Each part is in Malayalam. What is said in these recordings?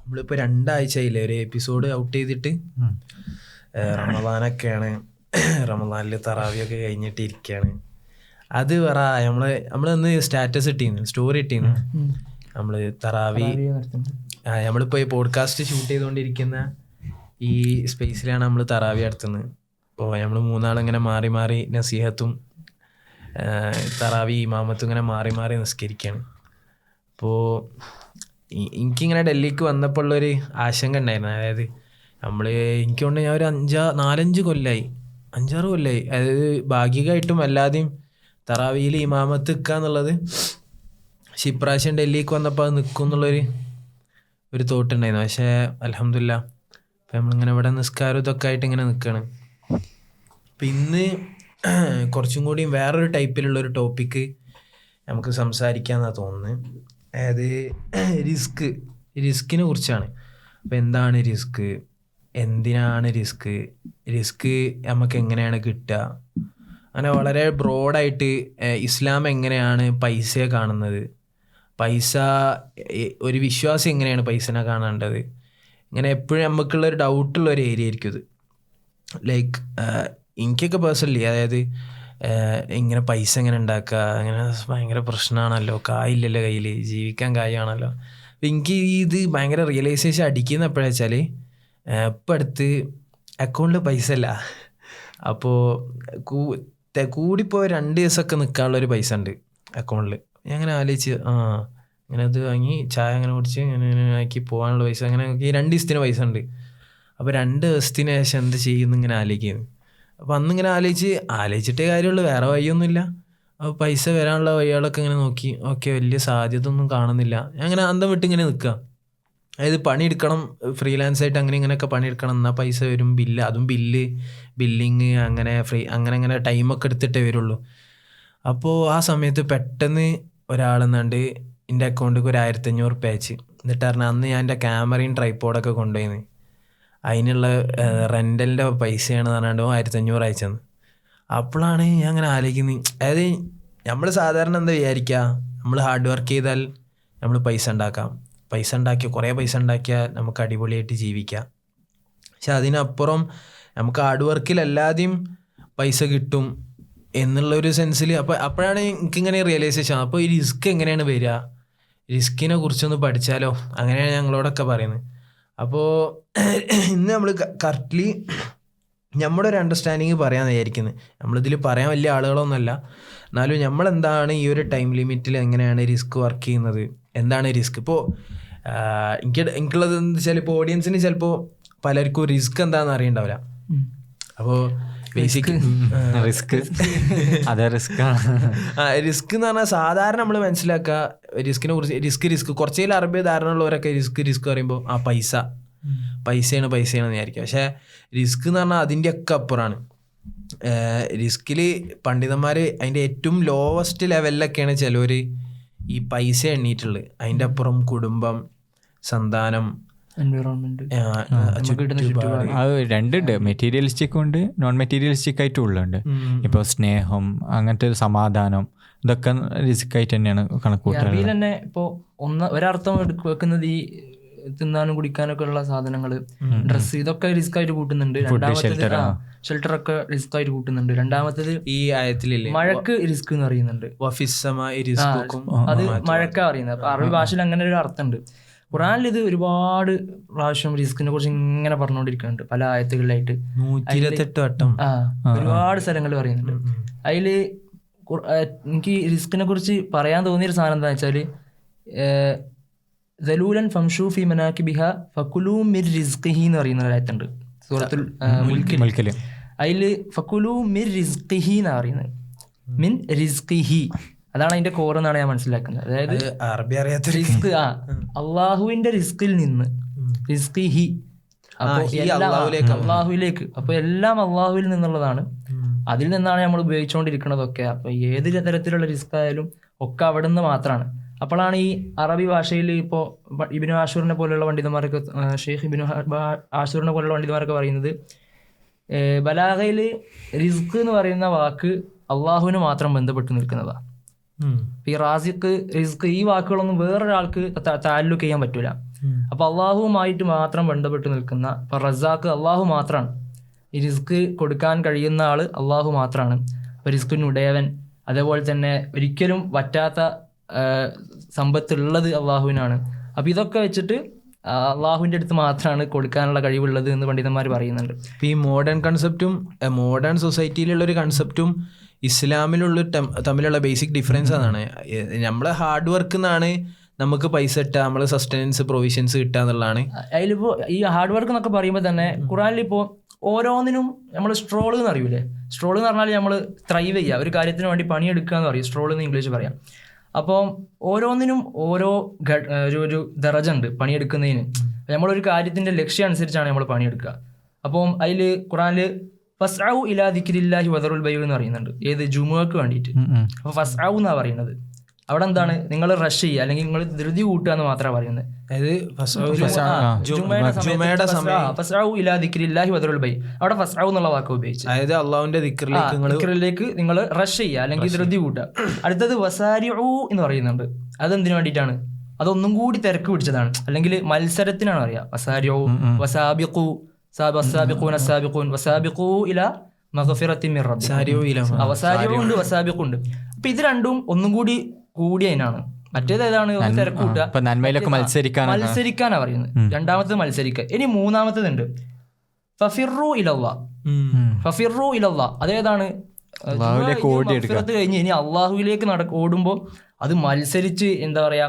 നമ്മളിപ്പോൾ 2 ആഴ്ചയില്ലേ ഒരു എപ്പിസോഡ് ഔട്ട് ചെയ്തിട്ട്. റമദാനൊക്കെയാണ്. റമദാനിൽ തറാവിയൊക്കെ കഴിഞ്ഞിട്ട് ഇരിക്കുകയാണ്. അത് പറ നമ്മളൊന്ന് സ്റ്റാറ്റസ് ഇട്ടീന്ന്, സ്റ്റോറി ഇട്ടീന്ന്. നമ്മൾ തറാവി നമ്മളിപ്പോൾ ഈ പോഡ്കാസ്റ്റ് ഷൂട്ട് ചെയ്തുകൊണ്ടിരിക്കുന്ന ഈ സ്പേസിലാണ് നമ്മൾ തറാവി നടത്തുന്നത്. അപ്പോൾ നമ്മൾ 3 ആളിങ്ങനെ മാറി മാറി നസീഹത്തും തറാവി ഇമാമത്തും ഇങ്ങനെ മാറി മാറി നിസ്കരിക്കുകയാണ്. അപ്പോൾ എനിക്കിങ്ങനെ ഡൽഹിക്ക് വന്നപ്പോൾ ഉള്ളൊരു ആശങ്ക ഉണ്ടായിരുന്നു. അതായത് എനിക്ക് കൊണ്ട് ഞാൻ ഒരു 4-5 കൊല്ലമായി, 5-6 കൊല്ലമായി, അതായത് ഭാഗികമായിട്ടും അല്ലാതെയും തറാവിയിൽ ഇമാമത്ത് നിൽക്കുക എന്നുള്ളത്. പക്ഷെ ഇപ്രാവശ്യം ഡൽഹിക്ക് വന്നപ്പോൾ അത് നിൽക്കും എന്നുള്ളൊരു തോട്ടുണ്ടായിരുന്നു. പക്ഷേ അൽഹംദുലില്ലാ അപ്പം നമ്മളിങ്ങനെ ഇവിടെ നിസ്കാരം ഇതൊക്കെ ആയിട്ട് ഇങ്ങനെ നിൽക്കുകയാണ്. അപ്പം ഇന്ന് കുറച്ചും കൂടി വേറൊരു ടൈപ്പിലുള്ളൊരു ടോപ്പിക്ക് നമുക്ക് സംസാരിക്കാമെന്നാണ് തോന്നുന്നത്. അതായത് റിസ്കിനെ കുറിച്ചാണ്. അപ്പോൾ എന്താണ് റിസ്ക്, എന്തിനാണ് റിസ്ക് നമുക്ക് എങ്ങനെയാണ് കിട്ടുക, അങ്ങനെ വളരെ ബ്രോഡായിട്ട് ഇസ്ലാം എങ്ങനെയാണ് പൈസയെ കാണുന്നത്, പൈസ ഒരു വിശ്വാസി എങ്ങനെയാണ് പൈസനെ കാണേണ്ടത്, ഇങ്ങനെ എപ്പോഴും നമുക്കുള്ളൊരു ഡൗട്ടുള്ളൊരു ഏരിയ ആയിരിക്കും ഇത്. ലൈക്ക് എനിക്കൊക്കെ പേഴ്സണലി, അതായത് ഇങ്ങനെ പൈസ എങ്ങനെ ഉണ്ടാക്കുക, അങ്ങനെ ഭയങ്കര പ്രശ്നമാണല്ലോ, കായില്ലല്ലോ കയ്യിൽ, ജീവിക്കാൻ കായാണല്ലോ. അപ്പം എനിക്ക് ഇത് ഭയങ്കര റിയലൈസേഷൻ അടിക്കുന്ന എപ്പോഴാ വെച്ചാൽ ഇപ്പം അടുത്ത് അക്കൗണ്ടിൽ പൈസ ഇല്ല. അപ്പോൾ കൂടിപ്പോൾ 2 ദിവസമൊക്കെ നിൽക്കാനുള്ളൊരു പൈസ ഉണ്ട് അക്കൗണ്ടിൽ. ഞാൻ അങ്ങനെ ആലോചിച്ച് ഇങ്ങനെ അത് വാങ്ങി ചായ അങ്ങനെ കുടിച്ച് ഇങ്ങനെ ആക്കി പോകാനുള്ള പൈസ, അങ്ങനെ ഈ 2 ദിവസത്തിന് പൈസ ഉണ്ട്. അപ്പോൾ 2 ദിവസത്തിന് ശേഷം എന്ത് ചെയ്യുന്നു ഇങ്ങനെ ആലോചിക്കുന്നു. അപ്പോൾ അന്നിങ്ങനെ ആലോചിച്ചിട്ടേ കാര്യമുള്ളൂ, വേറെ വഴിയൊന്നുമില്ല. അപ്പോൾ പൈസ വരാനുള്ള വഴികളൊക്കെ ഇങ്ങനെ നോക്കി, ഓക്കെ വലിയ സാധ്യത ഒന്നും കാണുന്നില്ല. അങ്ങനെ അന്തം വിട്ട് ഇങ്ങനെ നിൽക്കുക. അതായത് പണിയെടുക്കണം, ഫ്രീലാൻസ് ആയിട്ട് അങ്ങനെ ഇങ്ങനെയൊക്കെ പണിയെടുക്കണം, എന്നാൽ പൈസ വരും. അതും ബില്ലിങ് അങ്ങനെ ടൈമൊക്കെ എടുത്തിട്ടേ വരുള്ളൂ. അപ്പോൾ ആ സമയത്ത് പെട്ടെന്ന് ഒരാളെന്നാണ്ട് എൻ്റെ അക്കൗണ്ടിലേക്ക് ഒരു 1500 റുപ്യ അയച്ച്. എന്നിട്ട് പറഞ്ഞാൽ അന്ന് ഞാൻ എൻ്റെ ക്യാമറയും ട്രൈപ്പോഡൊക്കെ കൊണ്ടുപോയിന്ന് അതിനുള്ള റെൻ്റലിൻ്റെ പൈസയാണ് പറഞ്ഞാണ്ട് 1500 അയച്ചെന്ന്. അപ്പോഴാണ് ഞാൻ അങ്ങനെ ആലോചിക്കുന്നത്, അതായത് നമ്മൾ സാധാരണ എന്താ വിചാരിക്കുക, നമ്മൾ ഹാർഡ് വർക്ക് ചെയ്താൽ നമ്മൾ പൈസ ഉണ്ടാക്കാം, കുറേ പൈസ ഉണ്ടാക്കിയാൽ നമുക്ക് അടിപൊളിയായിട്ട് ജീവിക്കാം. പക്ഷെ അതിനപ്പുറം നമുക്ക് ഹാർഡ് വർക്കിലല്ലാതെയും പൈസ കിട്ടും എന്നുള്ളൊരു സെൻസിൽ അപ്പോഴാണ് എനിക്കിങ്ങനെ റിയലൈസേഷൻ. അപ്പോൾ ഈ റിസ്ക് എങ്ങനെയാണ് വരിക, റിസ്കിനെ കുറിച്ചൊന്ന് പഠിച്ചാലോ, അങ്ങനെയാണ് ഞങ്ങളോടൊക്കെ പറയുന്നത്. അപ്പോൾ ഇന്ന് നമ്മൾ കറക്റ്റ്ലി നമ്മുടെ ഒരു അണ്ടർസ്റ്റാൻഡിങ് പറയാമെന്ന് വിചാരിക്കുന്നത്. നമ്മളിതിൽ പറയാൻ വലിയ ആളുകളൊന്നുമല്ല, എന്നാലും നമ്മളെന്താണ് ഈ ഒരു ടൈം ലിമിറ്റിൽ എങ്ങനെയാണ് റിസ്ക് വർക്ക് ചെയ്യുന്നത്, എന്താണ് റിസ്ക്. ഇപ്പോൾ എനിക്കുള്ളത് എന്താ വെച്ചാൽ, ഇപ്പോൾ ഓഡിയൻസിന് ചിലപ്പോൾ പലർക്കും റിസ്ക് എന്താണെന്ന് അറിയണ്ടാവില്ല. അപ്പോൾ ബേസിക് റിസ്ക് എന്ന് പറഞ്ഞാൽ സാധാരണ നമ്മൾ മനസ്സിലാക്കുക റിസ്കിനെ കുറിച്ച്, റിസ്ക് കുറച്ചേലും അറബി ധാരണ ഉള്ളവരൊക്കെ റിസ്ക് പറയുമ്പോൾ പൈസയാണ് വിചാരിക്കുക. പക്ഷേ റിസ്ക് എന്ന് പറഞ്ഞാൽ അതിൻ്റെ ഒക്കെ അപ്പുറമാണ്. റിസ്കിൽ പണ്ഡിതന്മാർ അതിൻ്റെ ഏറ്റവും ലോവസ്റ്റ് ലെവലിലൊക്കെയാണ് ചിലവർ ഈ പൈസ എണ്ണീട്ടുള്ളത്. അതിൻ്റെ അപ്പുറം കുടുംബം, സന്താനം, അത് രണ്ടുണ്ട്, മെറ്റീരിയലിസ്റ്റിക് ഉണ്ട്, നോൺ മെറ്റീരിയലിസ്റ്റിക് ആയിട്ടും ഉള്ളുണ്ട്. ഇപ്പോൾ സ്നേഹം, അങ്ങനത്തെ സമാധാനം, ഇതൊക്കെ റിസ്ക് ആയിട്ട് തന്നെയാണ് കണക്കൂട്ടുന്നത്. തന്നെ ഇപ്പോൾ ഒരർത്ഥം വെക്കുന്നത് ഈ തിന്നാനും കുടിക്കാനൊക്കെ ഉള്ള സാധനങ്ങൾ, ഡ്രസ്സ്, ഇതൊക്കെ റിസ്ക് ആയിട്ട് കൂട്ടുന്നുണ്ട്. ഷെൽട്ടറൊക്കെ റിസ്ക് ആയിട്ട് കൂട്ടുന്നുണ്ട്. രണ്ടാമത്തേത് ഈ ആയത്തിലില്ലേ മഴക്ക് റിസ്ക് എന്ന് പറയുന്നുണ്ട്. അത് മഴക്കാ പറയുന്നത്. അപ്പൊ അറബി ഭാഷയിൽ അങ്ങനെ ഒരു അർത്ഥമുണ്ട്. ഖുറാനിൽ ഇത് ഒരുപാട് പ്രാവശ്യം റിസ്കിനെ കുറിച്ച് ഇങ്ങനെ പറഞ്ഞുകൊണ്ടിരിക്കുന്നുണ്ട്, പല ആയത്തുകളിലായിട്ട് 128 വട്ടം ഒരുപാട് സ്ഥലങ്ങൾ പറയുന്നുണ്ട്. അതിൽ എനിക്ക് റിസ്കിനെ കുറിച്ച് പറയാൻ തോന്നിയൊരു സാധനം എന്താ വെച്ചാൽ, ദലൂലൻ ഫംഷൂ ഫി മനാകിബിഹ ഫകുലൂ മിർ റിസ്ഖിഹി എന്ന് പറയുന്ന ഒരായത്തുണ്ട് സൂറത്തുൽ മുൽക്കിൽ. അതിൽ ഫകുലൂ മിർ റിസ്ഖിഹി എന്നാണ് പറയുന്നത്, മിൻ റിസ്ഖിഹി, അതാണ് അതിന്റെ കോർ എന്നാണ് ഞാൻ മനസ്സിലാക്കുന്നത്. അതായത് അറബി അറിയാത്ത റിസ്ക്, അള്ളാഹുവിന്റെ റിസ്കിൽ നിന്ന്, റിസ്ഖിഹി, അള്ളാഹുവിലേക്ക്. അപ്പൊ എല്ലാം അള്ളാഹുവിൽ നിന്നുള്ളതാണ്, അതിൽ നിന്നാണ് നമ്മൾ ഉപയോഗിച്ചുകൊണ്ടിരിക്കുന്നതൊക്കെ. അപ്പൊ ഏത് തരത്തിലുള്ള റിസ്ക് ആയാലും ഒക്കെ അവിടെ നിന്ന് മാത്രമാണ്. അപ്പോഴാണ് ഈ അറബി ഭാഷയിൽ ഇപ്പോൾ ഇബ്നു ആഷൂറിനെ പോലെയുള്ള പണ്ഡിതന്മാരൊക്കെ, ഷെയ്ഖ് ഇബ്നു ആഷൂറിനെ പോലെയുള്ള പണ്ഡിതന്മാരൊക്കെ പറയുന്നത്, ബലാഗയിൽ റിസ്ക് എന്ന് പറയുന്ന വാക്ക് അള്ളാഹുവിന് മാത്രം ബന്ധപ്പെട്ട് നിൽക്കുന്നതാണ്. ഈ റാസിഖ്, റിസ്ക്, ഈ വാക്കുകളൊന്നും വേറൊരാൾക്ക് താല്ലുക്ക് ചെയ്യാൻ പറ്റൂല. അപ്പോൾ അള്ളാഹുവുമായിട്ട് മാത്രം ബന്ധപ്പെട്ട് നിൽക്കുന്ന, ഇപ്പോൾ റസാഖ് അള്ളാഹു മാത്രമാണ്, ഈ റിസ്ക് കൊടുക്കാൻ കഴിയുന്ന ആൾ അള്ളാഹു മാത്രമാണ്. അപ്പോൾ റിസ്കിനുടയവൻ, അതേപോലെ തന്നെ ഒരിക്കലും വറ്റാത്ത സമ്പത്തുള്ളത് അള്ളാഹുവിനാണ്. അപ്പോൾ ഇതൊക്കെ വെച്ചിട്ട് അള്ളാഹുവിൻ്റെ അടുത്ത് മാത്രമാണ് കൊടുക്കാനുള്ള കഴിവുള്ളത് എന്ന് പണ്ഡിതന്മാർ പറയുന്നുണ്ട്. ഇപ്പോൾ ഈ മോഡേൺ കൺസെപ്റ്റും മോഡേൺ സൊസൈറ്റിയിലുള്ളൊരു കൺസെപ്റ്റും ഇസ്ലാമിലുള്ള തമ്മിലുള്ള ബേസിക് ഡിഫറൻസ് അതാണ്. നമ്മൾ ഹാർഡ് വർക്ക് എന്നാണ് നമുക്ക് പൈസ കിട്ടുക, നമ്മൾ സസ്റ്റനൻസ് പ്രൊവിഷൻസ് കിട്ടുക എന്നുള്ളതാണ്. അതിലിപ്പോൾ ഈ ഹാർഡ് വർക്ക് എന്നൊക്കെ പറയുമ്പോൾ തന്നെ ഖുറാനിലിപ്പോൾ ഓരോന്നിനും നമ്മൾ സ്ട്രോൾ എന്ന് അറിയൂലേ. സ്ട്രോൾ എന്ന് പറഞ്ഞാൽ നമ്മൾ ത്രൈവ് ചെയ്യുക, ഒരു കാര്യത്തിന് വേണ്ടി പണിയെടുക്കുക എന്ന് പറയും, സ്ട്രോൾ എന്ന് ഇംഗ്ലീഷ് പറയാം. അപ്പോൾ ഓരോന്നിനും ഓരോ ഒരു ദറജ ഉണ്ട് പണിയെടുക്കുന്നതിന്. നമ്മളൊരു കാര്യത്തിൻ്റെ ലക്ഷ്യം അനുസരിച്ചാണ് നമ്മൾ പണിയെടുക്കുക. അപ്പം അതിൽ ഖുറാനിൽ ഫസ്ഔ ഇലാ ദിക്രില്ലാഹി വദറുൽ ബൈഉ എന്ന് പറയുന്നുണ്ട്, ഏത് ജുമുഅക്ക് വേണ്ടിയിട്ട്. അപ്പോൾ ഫസ്ഔ എന്നാണ് പറയുന്നത്. അവിടെ എന്താണ്, നിങ്ങൾ റഷ് ചെയ്യുക അല്ലെങ്കിൽ നിങ്ങൾ ധൃതി കൂട്ടുക എന്ന് മാത്രമാണ് പറയുന്നത്. അവിടെ ഫസ്ഔ എന്നുള്ള വാക്ക് ഉപയോഗിച്ച്, അതായത് അള്ളാഹുവിന്റെ ദിക്റിലേക്ക് നിങ്ങൾ റഷ് ചെയ്യുക അല്ലെങ്കിൽ ധൃതി കൂട്ടുക. അടുത്തത് വസാരിഉ എന്ന് പറയുന്നുണ്ട്. അതെന്തിനു വേണ്ടിയിട്ടാണ്? അതൊന്നും കൂടി തിരക്ക് പിടിച്ചതാണ്, അല്ലെങ്കിൽ മത്സരത്തിനാണ് അറിയാം. വസാരിഉ വസാബിഖു വസാബിഖൂൻ വസാബിഖു ഇലാ മഗ്ഫിറത്തിൻ മിർ റബ്ബിക്കും. വസാരിഉണ്ട് വസാബിഖുണ്ട്. അപ്പൊ ഇത് രണ്ടും ഒന്നും കൂടിയതിനാണ്. മറ്റേത് ഏതാണ്? തിരക്കൂട്ടുക, മത്സരിക്കാനാണ് പറയുന്നത്. രണ്ടാമത്തത് മത്സരിക്കുക. ഇനി മൂന്നാമത്തതുണ്ട് ഫഫിറു ഇലല്ലാഹ്. ഫഫിറു ഇലല്ലാഹ് അതേതാണ്? മഗ്ഫിറത്ത് കഴിഞ്ഞ് ഇനി അള്ളാഹുവിലേക്ക് ഓടുമ്പോൾ അത് മത്സരിച്ച്, എന്താ പറയാ,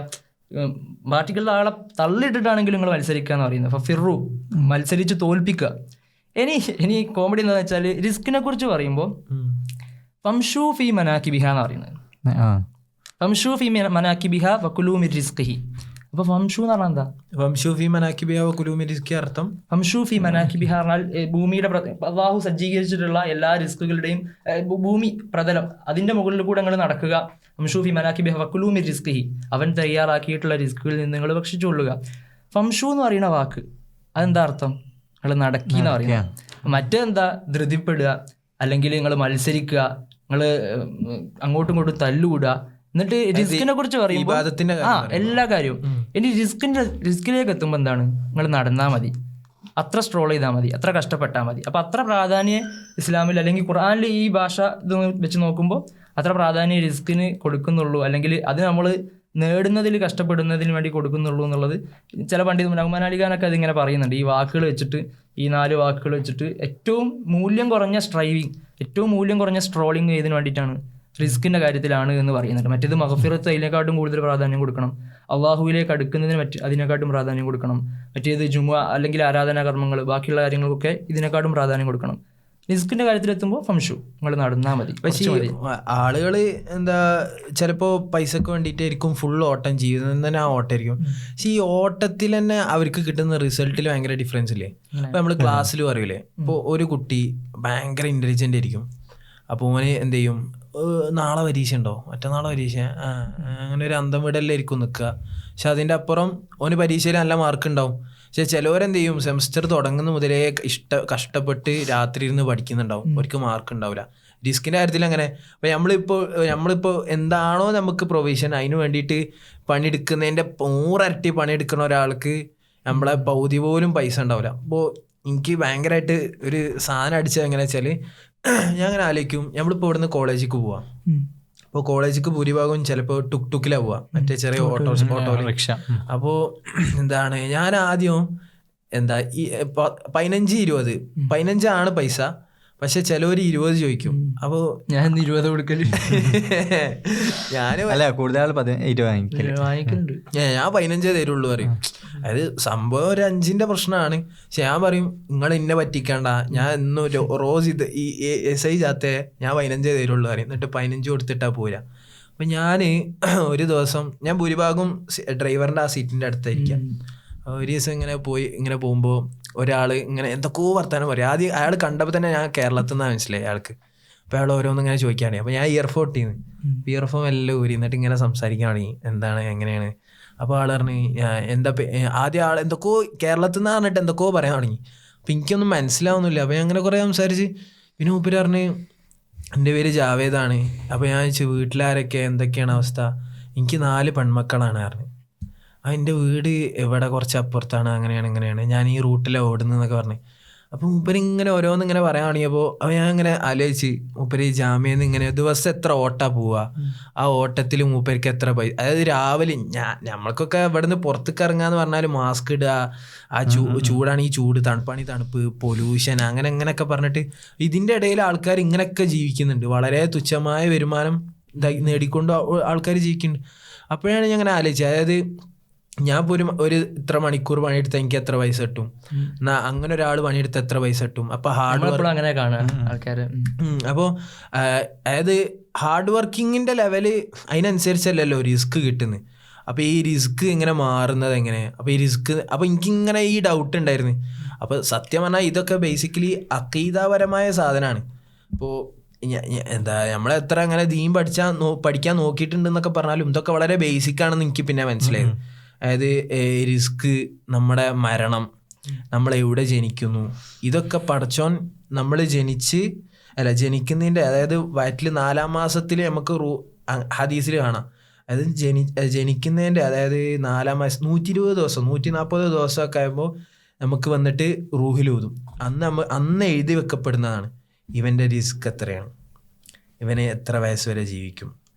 ബാക്കിയുള്ള ആളെ തള്ളിയിട്ടിട്ടാണെങ്കിലും നിങ്ങൾ മത്സരിക്കുക എന്ന് പറയുന്നത്. ഫഫിറു മത്സരിച്ച് തോൽപ്പിക്കുക. ഇനി കോമഡി എന്താണെന്ന് വെച്ചാൽ റിസ്കിനെ കുറിച്ച് പറയുമ്പോൾ ഫംഷു ഫി മനാകിബിഹ എന്ന് പറയുന്നത്. ഫംഷു ഫി മനാകിബിഹ വകുലൂ മിർ റിസ്ഖിഹി. അപ്പോൾ ഫംഷു എന്ന് പറഞ്ഞാൽ എന്താ? ഫംഷു ഫി മനാകിബിഹ വകുലൂ മിർ റിസ്ഖി അർത്ഥം ഫംഷു ഫി മനാകിബിഹ പറഞ്ഞാൽ ഭൂമിയുടെ അല്ലാഹു സജ്ജീകരിച്ചിട്ടുള്ള എല്ലാ റിസ്കുകളുടെയും ഭൂമി പ്രതലം, അതിന്റെ മുകളിൽ കൂടെ നിങ്ങൾ നടക്കുക. ഫംഷു ഫി മനാകിബിഹ വകുലൂ മിർ റിസ്ഖിഹി, അവൻ തയ്യാറാക്കിയിട്ടുള്ള റിസ്കുകളിൽ നിന്ന് നിങ്ങൾ ഭക്ഷിച്ചുകൊള്ളുക. ഫംഷു എന്ന് പറയുന്ന വാക്ക് അതെന്താ അർത്ഥം? നിങ്ങൾ നടക്കി എന്ന് പറയുന്നത്. മറ്റെന്താ? ധൃതിപ്പെടുക, അല്ലെങ്കിൽ നിങ്ങൾ മത്സരിക്കുക, നിങ്ങൾ അങ്ങോട്ടും ഇങ്ങോട്ടും തല്ലുകൂടുക. എന്നിട്ട് റിസ്കിനെ കുറിച്ച് പറയുമ്പോൾ എല്ലാ കാര്യവും. ഇനി റിസ്കിലേക്ക് എത്തുമ്പോൾ എന്താണ്? നിങ്ങൾ നടന്നാൽ മതി, അത്ര സ്ട്രോൾ ചെയ്താൽ മതി, അത്ര കഷ്ടപ്പെട്ടാൽ മതി. അപ്പം അത്ര പ്രാധാന്യം ഇസ്ലാമിൽ അല്ലെങ്കിൽ ഖുർആനിൽ ഈ ഭാഷ ഇത് വെച്ച് നോക്കുമ്പോൾ അത്ര പ്രാധാന്യം റിസ്കിന് കൊടുക്കുന്നുള്ളൂ, അല്ലെങ്കിൽ അത് നമ്മൾ നേടുന്നതിൽ കഷ്ടപ്പെടുന്നതിന് വേണ്ടി കൊടുക്കുന്നുള്ളൂ എന്നുള്ളത് ചില പണ്ഡിതന്മാർ, റഹ്മാൻ അലി ഖാനൊക്കെ അതിങ്ങനെ പറയുന്നുണ്ട്. ഈ വാക്കുകൾ വെച്ചിട്ട്, ഈ 4 വാക്കുകൾ വെച്ചിട്ട് ഏറ്റവും മൂല്യം കുറഞ്ഞ സ്ട്രൈവിങ്, ഏറ്റവും മൂല്യം കുറഞ്ഞ സ്ട്രോളിങ് ഇതിന് വേണ്ടിയിട്ടാണ്, റിസ്കിൻ്റെ കാര്യത്തിലാണ് എന്ന് പറയുന്നുണ്ട്. മറ്റേത് മഗ്ഫിറത്ത് അതിനെക്കാട്ടും കൂടുതൽ പ്രാധാന്യം കൊടുക്കണം, അള്ളാഹുവിലേക്ക് അടുക്കുന്നതിന് അതിനെക്കാട്ടും പ്രാധാന്യം കൊടുക്കണം. മറ്റേത് ജുമുഅ അല്ലെങ്കിൽ ആരാധനാ കർമ്മങ്ങൾ, ബാക്കിയുള്ള കാര്യങ്ങൾക്കൊക്കെ ഇതിനെക്കാട്ടും പ്രാധാന്യം കൊടുക്കണം. റിസ്കിന്റെ കാര്യത്തിലെത്തുമ്പോൾ ഫംഷു നിങ്ങൾ നടന്നാൽ മതി. പക്ഷേ ആളുകൾ എന്താ ചിലപ്പോൾ പൈസക്ക് വേണ്ടിയിട്ടായിരിക്കും ഫുൾ ഓട്ടം ചെയ്യുന്നത് തന്നെ, ആ ഓട്ടമായിരിക്കും. പക്ഷെ ഈ ഓട്ടത്തിൽ തന്നെ അവർക്ക് കിട്ടുന്ന റിസൾട്ടിൽ ഭയങ്കര ഡിഫറൻസ് ഇല്ലേ? അപ്പോൾ നമ്മൾ ക്ലാസ്സിൽ പറയൂലേ, ഇപ്പോൾ ഒരു കുട്ടി ഭയങ്കര ഇൻ്റലിജൻ്റ് ആയിരിക്കും. അപ്പോൾ ഓന് എന്ത് ചെയ്യും, നാളെ പരീക്ഷ ഉണ്ടോ, മറ്റന്നാളെ പരീക്ഷ, അങ്ങനെ ഒരു അന്തം വിടലായിരിക്കും നിൽക്കുക. പക്ഷെ അതിൻ്റെ അപ്പുറം ഓന് പരീക്ഷയിൽ നല്ല മാർക്ക് ഉണ്ടാവും. പക്ഷെ ചിലവരെന്ത് ചെയ്യും, സെമസ്റ്റർ തുടങ്ങുന്ന മുതലേ കഷ്ടപ്പെട്ട് രാത്രി ഇരുന്ന് പഠിക്കുന്നുണ്ടാവും, അവർക്ക് മാർക്ക് ഉണ്ടാവില്ല. റിസ്കിൻ്റെ കാര്യത്തിൽ അങ്ങനെ. അപ്പോൾ നമ്മളിപ്പോൾ എന്താണോ നമുക്ക് പ്രൊവിഷൻ, അതിന് വേണ്ടിയിട്ട് പണിയെടുക്കുന്നതിൻ്റെ 100 ഇരട്ടി പണിയെടുക്കുന്ന ഒരാൾക്ക് നമ്മളെ പകുതി പോലും പൈസ ഉണ്ടാവില്ല. അപ്പോൾ എനിക്ക് ഭയങ്കരമായിട്ട് ഒരു സാധനം അടിച്ചത് എങ്ങനെയാ വെച്ചാൽ, ഞാൻ അങ്ങനെ ആലോചിക്കും, നമ്മളിപ്പോൾ ഇവിടുന്ന് കോളേജിലേക്ക് പോവാം. അപ്പോൾ കോളേജിലേക്ക് ഭൂരിഭാഗവും ചിലപ്പോൾ ടുക്കിലാണ് പോവുക, മറ്റേ ചെറിയ ഓട്ടോ റിക്ഷ. അപ്പോൾ എന്താണ്, ഞാൻ ആദ്യം എന്താ ഈ 15-20 15 പൈസ, പക്ഷെ ചിലവർ 20 ചോദിക്കും. അപ്പോൾ ഞാൻ 20 കൊടുക്കല്, ഞാൻ കൂടുതൽ 20 ഞാൻ 15 തരുള്ളൂ പറയും. അത് സംഭവം ഒരു 5ന്റെ പ്രശ്നമാണ്. പക്ഷെ ഞാൻ പറയും, നിങ്ങൾ ഇന്നെ പറ്റിക്കണ്ട, ഞാൻ ഇന്നും റോസ് ഇത് ഈ SI ചാത്തേ ഞാൻ 15 തരുള്ളൂ പറയും. എന്നിട്ട് 15 കൊടുത്തിട്ടാ പോരാ. അപ്പം ഞാൻ ഒരു ദിവസം, ഞാൻ ഭൂരിഭാഗം ഡ്രൈവറിൻ്റെ ആ സീറ്റിൻ്റെ അടുത്തായിരിക്കാം. ഒരു ദിവസം ഇങ്ങനെ പോകുമ്പോൾ ഒരാൾ ഇങ്ങനെ എന്തൊക്കെയോ വർത്താനം പറയും. ആദ്യം അയാൾ കണ്ടപ്പോൾ തന്നെ ഞാൻ കേരളത്തിൽ നിന്നാണ് മനസ്സിലായി അയാൾക്ക്. അപ്പോൾ അയാൾ ഓരോന്നും ഇങ്ങനെ ചോദിക്കുകയാണ്. അപ്പോൾ ഞാൻ ഇയർഫോൺ എല്ലാം ഊരി എന്നിട്ട് ഇങ്ങനെ സംസാരിക്കുകയാണ്, എന്താണ് എങ്ങനെയാണ്. അപ്പോൾ ആൾ പറഞ്ഞു, എന്താ ആദ്യം ആൾ എന്തൊക്കെയോ കേരളത്തിൽ നിന്ന് പറഞ്ഞിട്ട് എന്തൊക്കെയോ പറയാൻ തുടങ്ങി. അപ്പോൾ എനിക്കൊന്നും മനസ്സിലാവുന്നില്ല. അപ്പോൾ ഞാൻ അങ്ങനെ കുറേ സംസാരിച്ച് പിന്നെ മൂപ്പര് പറഞ്ഞ്, എൻ്റെ പേര് ജാവേദാണ്. അപ്പോൾ ഞാൻ ചോദിച്ചു, വീട്ടിലാരൊക്കെ എന്തൊക്കെയാണ് അവസ്ഥ? എനിക്ക് 4 പെൺമക്കളാണ് പറഞ്ഞു. എൻ്റെ വീട് ഇവിടെ കുറച്ച് അപ്പുറത്താണ്, അങ്ങനെയാണ് ഇങ്ങനെയാണ്, ഞാൻ ഈ റൂട്ടിലാണ് ഓടുന്നതെന്നൊക്കെ പറഞ്ഞ്. അപ്പോൾ മൂപ്പര് ഇങ്ങനെ ഓരോന്ന് ഇങ്ങനെ പറയാൻ തുടങ്ങിയപ്പോൾ അപ്പോൾ ഞാൻ ഇങ്ങനെ ആലോചിച്ച്, മൂപ്പര് ഈ ജാമ്യന്ന് ഇങ്ങനെ ദിവസം എത്ര ഓട്ടാ പോവുക, ആ ഓട്ടത്തിൽ മൂപ്പർക്ക് എത്ര പൈസ, അതായത് രാവിലെ നമ്മൾക്കൊക്കെ ഇവിടുന്ന് പുറത്തേക്ക് ഇറങ്ങാന്ന് പറഞ്ഞാൽ മാസ്ക് ഇടുക, ആ ചൂടാണെങ്കിൽ ചൂട്, തണുപ്പാണെങ്കിൽ തണുപ്പ്, പൊല്യൂഷൻ, അങ്ങനെ അങ്ങനെയൊക്കെ പറഞ്ഞിട്ട് ഇതിൻ്റെ ഇടയിൽ ആൾക്കാർ ഇങ്ങനെയൊക്കെ ജീവിക്കുന്നുണ്ട്. വളരെ തുച്ഛമായ വരുമാനം നേടിക്കൊണ്ട് ആൾക്കാർ ജീവിക്കുന്നുണ്ട്. അപ്പോഴാണ് ഞാൻ ഇങ്ങനെ ആലോചിച്ചത്, അതായത് ഞാൻ ഇപ്പോൾ ഒരു ഇത്ര മണിക്കൂർ പണിയെടുത്താൽ എനിക്ക് എത്ര പൈസ കിട്ടും, അങ്ങനെ ഒരാൾ പണിയെടുത്താൽ എത്ര പൈസ കിട്ടും. അപ്പോൾ അങ്ങനെ കാണാൻ ആൾക്കാർ അപ്പോൾ അതായത് ഹാർഡ് വർക്കിങ്ങിൻ്റെ ലെവല് അതിനനുസരിച്ചല്ലല്ലോ റിസ്ക് കിട്ടുന്നത്. അപ്പോൾ ഈ റിസ്ക് ഇങ്ങനെ മാറുന്നത് എങ്ങനെ, അപ്പോൾ ഈ റിസ്ക്, അപ്പോൾ എനിക്കിങ്ങനെ ഈ ഡൗട്ട് ഉണ്ടായിരുന്നു. അപ്പോൾ സത്യം പറഞ്ഞാൽ ഇതൊക്കെ ബേസിക്കലി അഖീദാപരമായ സാധനമാണ്. ഇപ്പോൾ എന്താ നമ്മളെത്ര അങ്ങനെ ദീൻ പഠിക്കാൻ നോക്കിയിട്ടുണ്ടെന്നൊക്കെ പറഞ്ഞാലും ഇതൊക്കെ വളരെ ബേസിക്കാണെന്ന് എനിക്ക് പിന്നെ മനസ്സിലായത്. അതായത് റിസ്ക്, നമ്മുടെ മരണം, നമ്മളെവിടെ ജനിക്കുന്നു, ഇതൊക്കെ പടച്ചോൻ നമ്മൾ ജനിക്കുന്നതിൻ്റെ, അതായത് വയറ്റിൽ 4-ാം മാസത്തിൽ നമുക്ക് ഹദീസിൽ കാണാം, അതായത് ജനിക്കുന്നതിൻ്റെ, അതായത് 4-ാം മാസം 120 ദിവസം 140 ദിവസമൊക്കെ ആകുമ്പോൾ നമുക്ക് വന്നിട്ട് റൂഹിലൂതും. അന്ന് എഴുതി വെക്കപ്പെടുന്നതാണ് ഇവൻ്റെ റിസ്ക് എത്രയാണ്, ഇവനെ എത്ര വയസ്സ് വരെ ജീവിക്കും,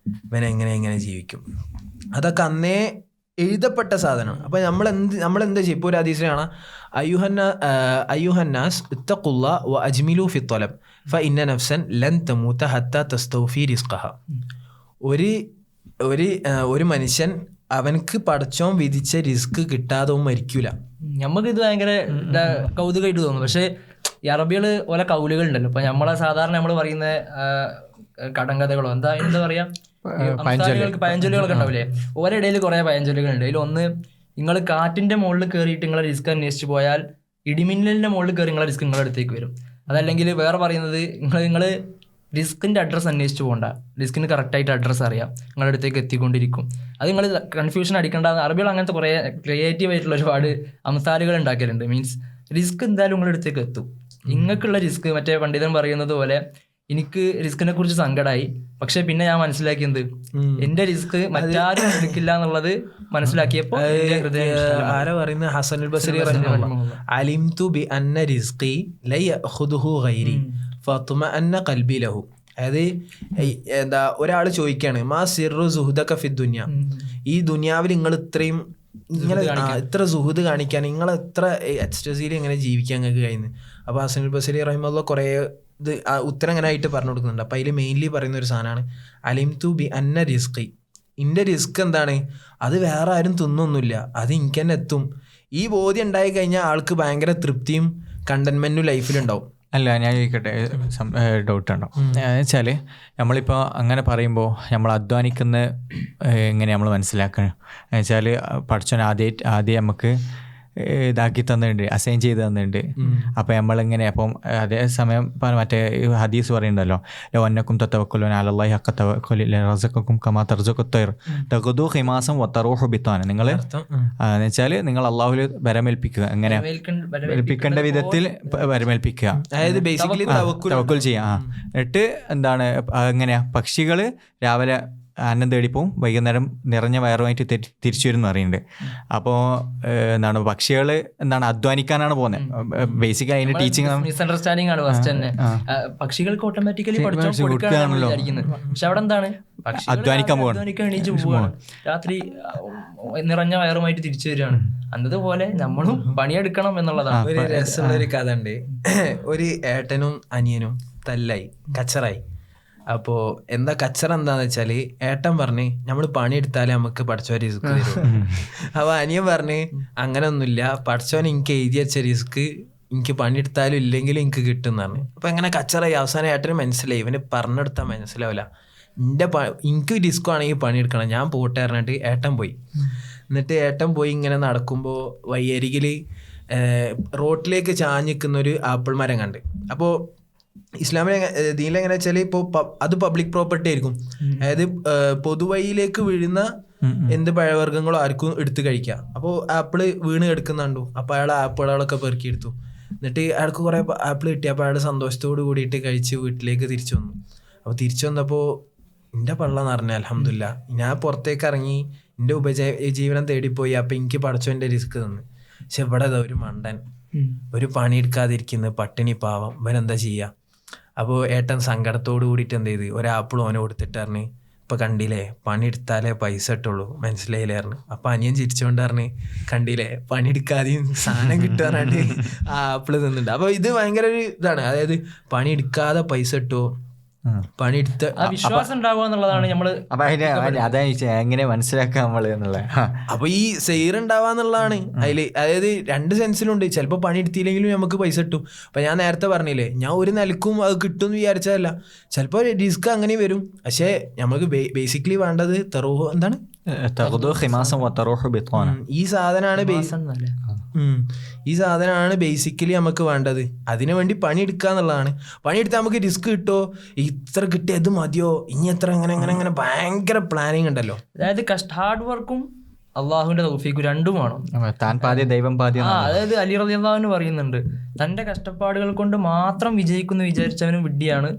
ഇവനെ എങ്ങനെ ജീവിക്കും, അതൊക്കെ അന്നേ എഴുതപ്പെട്ട സാധനമാണ്. അപ്പോൾ നമ്മളെന്താ ചെയ്യും, ഇപ്പോൾ ഒരു ഹദീസിൽ കാണാം, അയ്യുഹന്നാസ് ഇത്തഖുല്ലാ വ അജ്മിലു ഫി ത്വലബ് ഫഇന്ന നഫ്സൻ ലൻ തമൂത ഹത്താ തസ്തൗഫി റിസ്ഖഹ. ഒരു മനുഷ്യൻ അവനക്ക് പടച്ചോൻ വിധിച്ച റിസ്ക് കിട്ടാതെ മരിക്കൂല. നമുക്കിത് ഭയങ്കര കൗതുകമായിട്ട് തോന്നും. പക്ഷേ ഈ അറബികൾ ഓരോ കൗലുകളുണ്ടല്ലോ. ഇപ്പൊ നമ്മളെ സാധാരണ നമ്മൾ പറയുന്ന കടങ്കഥകളോ എന്താ പറയാ, പഴഞ്ചൊല്ലുകളൊക്കെ ഉണ്ടാവില്ലേ, ഓരിടയിൽ കുറെ പഴഞ്ചൊല്ലുകളുണ്ട്. അതിൽ ഒന്ന്, നിങ്ങൾ കാറ്റിന്റെ മുകളിൽ കയറിയിട്ട് നിങ്ങളെ റിസ്ക് അന്വേഷിച്ച് പോയാൽ ഇടിമിന്നലിന്റെ മുകളിൽ കയറി നിങ്ങളെ റിസ്ക് നിങ്ങളുടെ അടുത്തേക്ക് വരും. അതല്ലെങ്കിൽ വേറെ പറയുന്നത്, നിങ്ങൾ റിസ്കിന്റെ അഡ്രസ്സ് അന്വേഷിച്ച് പോകണ്ട, റിസ്കിന് കറക്റ്റായിട്ട് അഡ്രസ്സ് അറിയാം, നിങ്ങളുടെ അടുത്തേക്ക് എത്തിക്കൊണ്ടിരിക്കും. അത് നിങ്ങൾ കൺഫ്യൂഷൻ അടിക്കേണ്ട. അറബികൾ അങ്ങനത്തെ കുറേ ക്രിയേറ്റീവ് ആയിട്ടുള്ള ഒരുപാട് അംസാലുകൾ ഉണ്ടാക്കലുണ്ട്. മീൻസ് റിസ്ക് എന്തായാലും നിങ്ങളുടെ അടുത്തേക്ക് എത്തും. ഇങ്ങക്കുള്ള റിസ്ക്, മറ്റേ പണ്ഡിതൻ പറയുന്നത് പോലെ, എനിക്ക് റിസ്കിനെ കുറിച്ച് സങ്കടമായി, പക്ഷെ പിന്നെ ഞാൻ മനസ്സിലാക്കിയത് എന്റെ റിസ്ക് മറ്റാരും എടുക്കില്ല എന്നുള്ളത് മനസ്സിലാക്കിയപ്പോൾ ആരാ പറയുന്നത്, ഹസനുൽ ബസരി അലിംതു ബി അന്ന റിസ്ഖി ലൈ യഖുദുഹു ഗൈരി ഫത്മഅന്ന ഖൽബി ലഹു. അതായത് എന്താ, ഒരാൾ ചോദിക്കുകയാണ്, മാ സിർറു സുഹുദക ഫി ദുനിയ, ഈ ദുനിയാവിൽ നിങ്ങൾ ഇത്രയും ഇത്ര സുഹൃദ് കാണിക്കാൻ, നിങ്ങൾ എത്ര എക്സ്റ്റസിയിൽ എങ്ങനെ ജീവിക്കാൻ നിങ്ങൾക്ക് കഴിയുന്നത്. അപ്പോൾ ഹസനുൽ ബസരി റഹിമഹുല്ലാഹ് കുറേ ഇത് ഉത്തരം അങ്ങനെ ആയിട്ട് പറഞ്ഞു കൊടുക്കുന്നുണ്ട്. അപ്പോൾ അതിൽ മെയിൻലി പറയുന്ന ഒരു സാധനമാണ് അലിംതു ബി അന്ന റിസ്ഖി, എൻ്റെ റിസ്ക് എന്താണ്, അത് വേറെ ആരും തിന്നൊന്നുമില്ല, അത് എനിക്ക് തന്നെ എത്തും. ഈ ബോധ്യം ഉണ്ടായി കഴിഞ്ഞാൽ ആൾക്ക് ഭയങ്കര തൃപ്തിയും കണ്ടന്റ്മെന്റും ലൈഫിലുണ്ടാവും. അല്ല, ഞാൻ ചോദിക്കട്ടെ, ഡൗട്ട് ഉണ്ടോ വെച്ചാൽ, നമ്മളിപ്പോൾ അങ്ങനെ പറയുമ്പോൾ നമ്മൾ അധ്വാനിക്കുന്ന എങ്ങനെ നമ്മൾ മനസ്സിലാക്കണം വെച്ചാൽ, പഠിച്ചോൻ ആദ്യം നമുക്ക് ഇതാക്കി തന്നിട്ടുണ്ട്, അസൈൻ ചെയ്ത് തന്നിട്ടുണ്ട്. അപ്പം നമ്മളിങ്ങനെ, അപ്പം അതേസമയം മറ്റേ ഹദീസ് പറയുന്നുണ്ടല്ലോ, ഒന്നക്കും തത്തവക്കുലോൻ അലല്ലാഹി ഹഖ തവക്കുലി റസഖക്കും കമാ തർസുഖു തൈർ തഖദു ഖിമാസം വതറൂഹു ബിത്താന. നിങ്ങൾ എന്ന് വെച്ചാൽ നിങ്ങൾ അള്ളാഹുവിൽ വരമേൽപ്പിക്കുക, എങ്ങനെ ഏൽപ്പിക്കേണ്ട വിധത്തിൽ വരമേൽപ്പിക്കുക, അതായത് ബേസിക്കലി തവക്കുൽ ചെയ്യുക. എന്നിട്ട് എന്താണ്, എങ്ങനെയാ പക്ഷികൾ രാവിലെ അന്നം തേടിപ്പോവും, വൈകുന്നേരം നിറഞ്ഞ വയറുമായിട്ട് തിരിച്ചു വരും എന്ന് പറയുന്നുണ്ട്. അപ്പോൾ എന്താണ്, പക്ഷികൾ എന്താണ് അധ്വാനിക്കാനാണ് പോകുന്നത്. ബേസിക് അതിന്റെ ടീച്ചിങ് മിസ്അണ്ടർസ്റ്റാൻഡിംഗ് ആണ് ഫസ്റ്റ് തന്നെ. പക്ഷികൾക്ക് ഓട്ടോമാറ്റിക്കലി കൊടുക്കുകയാണല്ലോ, പക്ഷെ അവിടെ എന്താണ്, അധ്വാനിക്കാൻ പോവാണ്, രാത്രി നിറഞ്ഞ വയറുമായിട്ട് തിരിച്ചു വരികയാണ്. അന്നതുപോലെ നമ്മളും പണിയെടുക്കണം എന്നുള്ളതാണ്. ഒരു രസമുള്ളൊരു കഥ ഉണ്ട്. ഒരു ഏട്ടനും അനിയനും തല്ലായി, കച്ചറായി. അപ്പോൾ എന്താ കച്ചറ എന്താന്ന് വെച്ചാൽ, ഏട്ടൻ പറഞ്ഞ് നമ്മൾ പണിയെടുത്താലേ നമുക്ക് പഠിച്ചോ റിസ്ക് തരും. അപ്പോൾ അനിയൻ പറഞ്ഞ് അങ്ങനെ ഒന്നുമില്ല, പഠിച്ചോൻ എനിക്ക് എഴുതി വെച്ച റിസ്ക് എനിക്ക് പണിയെടുത്താലും ഇല്ലെങ്കിലും എനിക്ക് കിട്ടും എന്നാണ്. അപ്പോൾ അങ്ങനെ കച്ചറായി. അവസാനം ഏട്ടന് മനസ്സിലായി, ഇവന് പറഞ്ഞെടുത്താൽ മനസ്സിലാവില്ല, എനിക്ക് റിസ്ക് ആണെങ്കിൽ പണിയെടുക്കണം, ഞാൻ പോട്ടെ പറഞ്ഞിട്ട് ഏട്ടൻ പോയി. എന്നിട്ട് ഏട്ടൻ പോയി ഇങ്ങനെ നടക്കുമ്പോൾ വയ്യരികിൽ റോട്ടിലേക്ക് ചാഞ്ഞിക്കുന്നൊരു ആപ്പിൾ മരം കണ്ട്. അപ്പോൾ ഇസ്ലാമിൽ ദീനിലെങ്ങനെ വെച്ചാൽ, ഇപ്പോൾ അത് പബ്ലിക് പ്രോപ്പർട്ടി ആയിരിക്കും, അതായത് പൊതുവഴിയിലേക്ക് വീഴുന്ന എന്ത് പഴവർഗ്ഗങ്ങളോ ആർക്കും എടുത്ത് കഴിക്കാം. അപ്പോൾ ആപ്പിള് വീണ് കിടക്കുന്നുണ്ടു. അപ്പോൾ അയാൾ ആപ്പിളുകളൊക്കെ പെറുക്കിയെടുത്തു. എന്നിട്ട് അയാൾക്ക് കുറേ ആപ്പിൾ കിട്ടി. അപ്പോൾ അയാൾ സന്തോഷത്തോട് കൂടിയിട്ട് കഴിച്ച് വീട്ടിലേക്ക് തിരിച്ചു വന്നു. അപ്പോൾ തിരിച്ചു വന്നപ്പോൾ എൻ്റെ പള്ള നിറഞ്ഞു, അൽഹംദുലില്ലാ. ഞാൻ പുറത്തേക്ക് ഇറങ്ങി, എൻ്റെ ഉപജീവനം തേടിപ്പോയി, അപ്പം എനിക്ക് പടച്ചോൻ്റെ റിസ്ക് തന്നു. പക്ഷെ ഇവിടെ ഒരു മണ്ടൻ ഒരു പണിയെടുക്കാതിരിക്കുന്ന പട്ടിണി പാവം, ഇവനെന്താ ചെയ്യുക? അപ്പോൾ ഏട്ടൻ സങ്കടത്തോട് കൂടിയിട്ട് എന്ത് ചെയ്ത് ഒരു ആപ്പിൾ ഓനെ കൊടുത്തിട്ട് പറഞ്ഞ്, ഇപ്പം കണ്ടില്ലേ പണിയെടുത്താലേ പൈസ ഇട്ടുള്ളൂ, മനസ്സിലായില്ലേ പറഞ്ഞു. അപ്പം അനിയൻ ചിരിച്ചുകൊണ്ട് പറഞ്ഞ്, കണ്ടില്ലേ പണിയെടുക്കാതെയും സാധനം കിട്ടാറാണ്ട് ആ ആപ്പിൾ തിന്നുന്നുണ്ട്. അപ്പോൾ ഇത് ഭയങ്കര ഒരു ഇതാണ്, അതായത് പണിയെടുക്കാതെ പൈസ ഇട്ടുമോ, പണിയെടുത്ത് വിശ്വാസം ഉണ്ടാവുക എന്നുള്ളതാണ് നമ്മള്. അപ്പൊ അതാ എങ്ങനെ മനസ്സിലാക്കാം നമ്മള് എന്നുള്ള. അപ്പൊ ഈ സെയർ ഉണ്ടാവാന്നുള്ളതാണ് അതില്. അതായത് രണ്ട് സെൻസിലുണ്ട്. ചിലപ്പോൾ പണിയെടുത്തില്ലെങ്കിലും നമുക്ക് പൈസ കിട്ടും. അപ്പൊ ഞാൻ നേരത്തെ പറഞ്ഞില്ലേ, ഞാൻ ഒരു നിലക്കും അത് കിട്ടും എന്ന് വിചാരിച്ചതല്ല. ചിലപ്പോൾ റിസ്ക് അങ്ങനെ വരും. പക്ഷെ നമുക്ക് ബേസിക്കലി വേണ്ടത് എന്താണ്, ഈ സാധനമാണ് ബേസിക്കലി നമുക്ക് വേണ്ടത്. അതിനു വേണ്ടി പണിയെടുക്കുക എന്നുള്ളതാണ്. പണിയെടുത്താൽ നമുക്ക് റിസ്ക് കിട്ടോ, ഇത്ര കിട്ടിയ ഇത് മതിയോ, ഇനി എത്ര, അങ്ങനെ അങ്ങനെ അങ്ങനെ ഭയങ്കര പ്ലാനിങ് ഉണ്ടല്ലോ. അതായത് ഹാർഡ് വർക്കും അള്ളാഹുവിന്റെ തൗഫീഖും രണ്ടും വേണം. താൻ പാതി ദൈവം പാതി. അതായത് അലി റളിയല്ലാഹു അൻഹു പറയുന്നുണ്ട്, തന്റെ കഷ്ടപ്പാടുകൾ കൊണ്ട് മാത്രം വിജയിക്കുന്നു വിചാരിച്ചവനും വിഡ്ഢിയാണ്,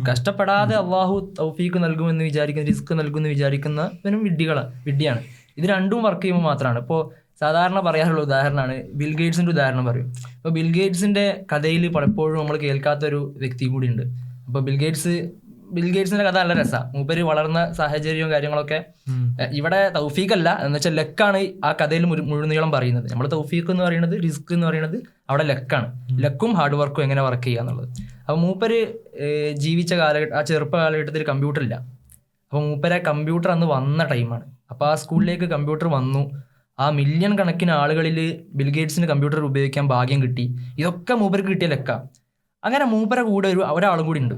കഷ്ടപ്പെടാതെ അള്ളാഹു തൗഫീഖ് നൽകുമെന്ന് വിചാരിക്കുന്ന, റിസ്ക് നൽകുമെന്ന് വിചാരിക്കുന്നവനും വിഡ്ഢിയാണ്. ഇത് രണ്ടും വർക്ക് ചെയ്യുമ്പോൾ മാത്രമാണ്. ഇപ്പോൾ സാധാരണ പറയാറുള്ള ഉദാഹരണമാണ് ബിൽ ഗേറ്റ്സിന്റെ ഉദാഹരണം പറയും. ഇപ്പോൾ ബിൽ ഗേറ്റ്സിന്റെ കഥയിൽ പലപ്പോഴും നമ്മൾ കേൾക്കാത്തൊരു വ്യക്തി കൂടി ഉണ്ട്. അപ്പോൾ ബിൽ ഗേറ്റ്സിന്റെ കഥ നല്ല രസമാണ്. മൂപ്പര് വളർന്ന സാഹചര്യവും കാര്യങ്ങളൊക്കെ ഇവിടെ തൗഫീഖല്ല എന്ന് വെച്ചാൽ ലക്കാണ് ആ കഥയിൽ മുഴുനീളം പറയുന്നത്. നമ്മൾ തൗഫീഖ് എന്ന് പറയുന്നത്, റിസ്ക് എന്ന് പറയുന്നത് അവിടെ ലക്കാണ്. ലക്കും ഹാർഡ് വർക്കും എങ്ങനെ വർക്ക് ചെയ്യുക എന്നുള്ളത്. അപ്പോൾ മൂപ്പര് ജീവിച്ച ആ ചെറുപ്പ കാലഘട്ടത്തിൽ കമ്പ്യൂട്ടർ ഇല്ല. അപ്പോൾ മൂപ്പര് കമ്പ്യൂട്ടർ അന്ന് വന്ന ടൈമാണ്. അപ്പോൾ ആ സ്കൂളിലേക്ക് കമ്പ്യൂട്ടർ വന്നു. ആ മില്യൺ കണക്കിന് ആളുകളിൽ ബിൽഗേറ്റ്സിന് കമ്പ്യൂട്ടർ ഉപയോഗിക്കാൻ ഭാഗ്യം കിട്ടി. ഇതൊക്കെ മൂപ്പർക്ക് കിട്ടിയ ലക്ക. അങ്ങനെ മൂപ്പരെ കൂടെ ഒരാളും കൂടി ഉണ്ട്.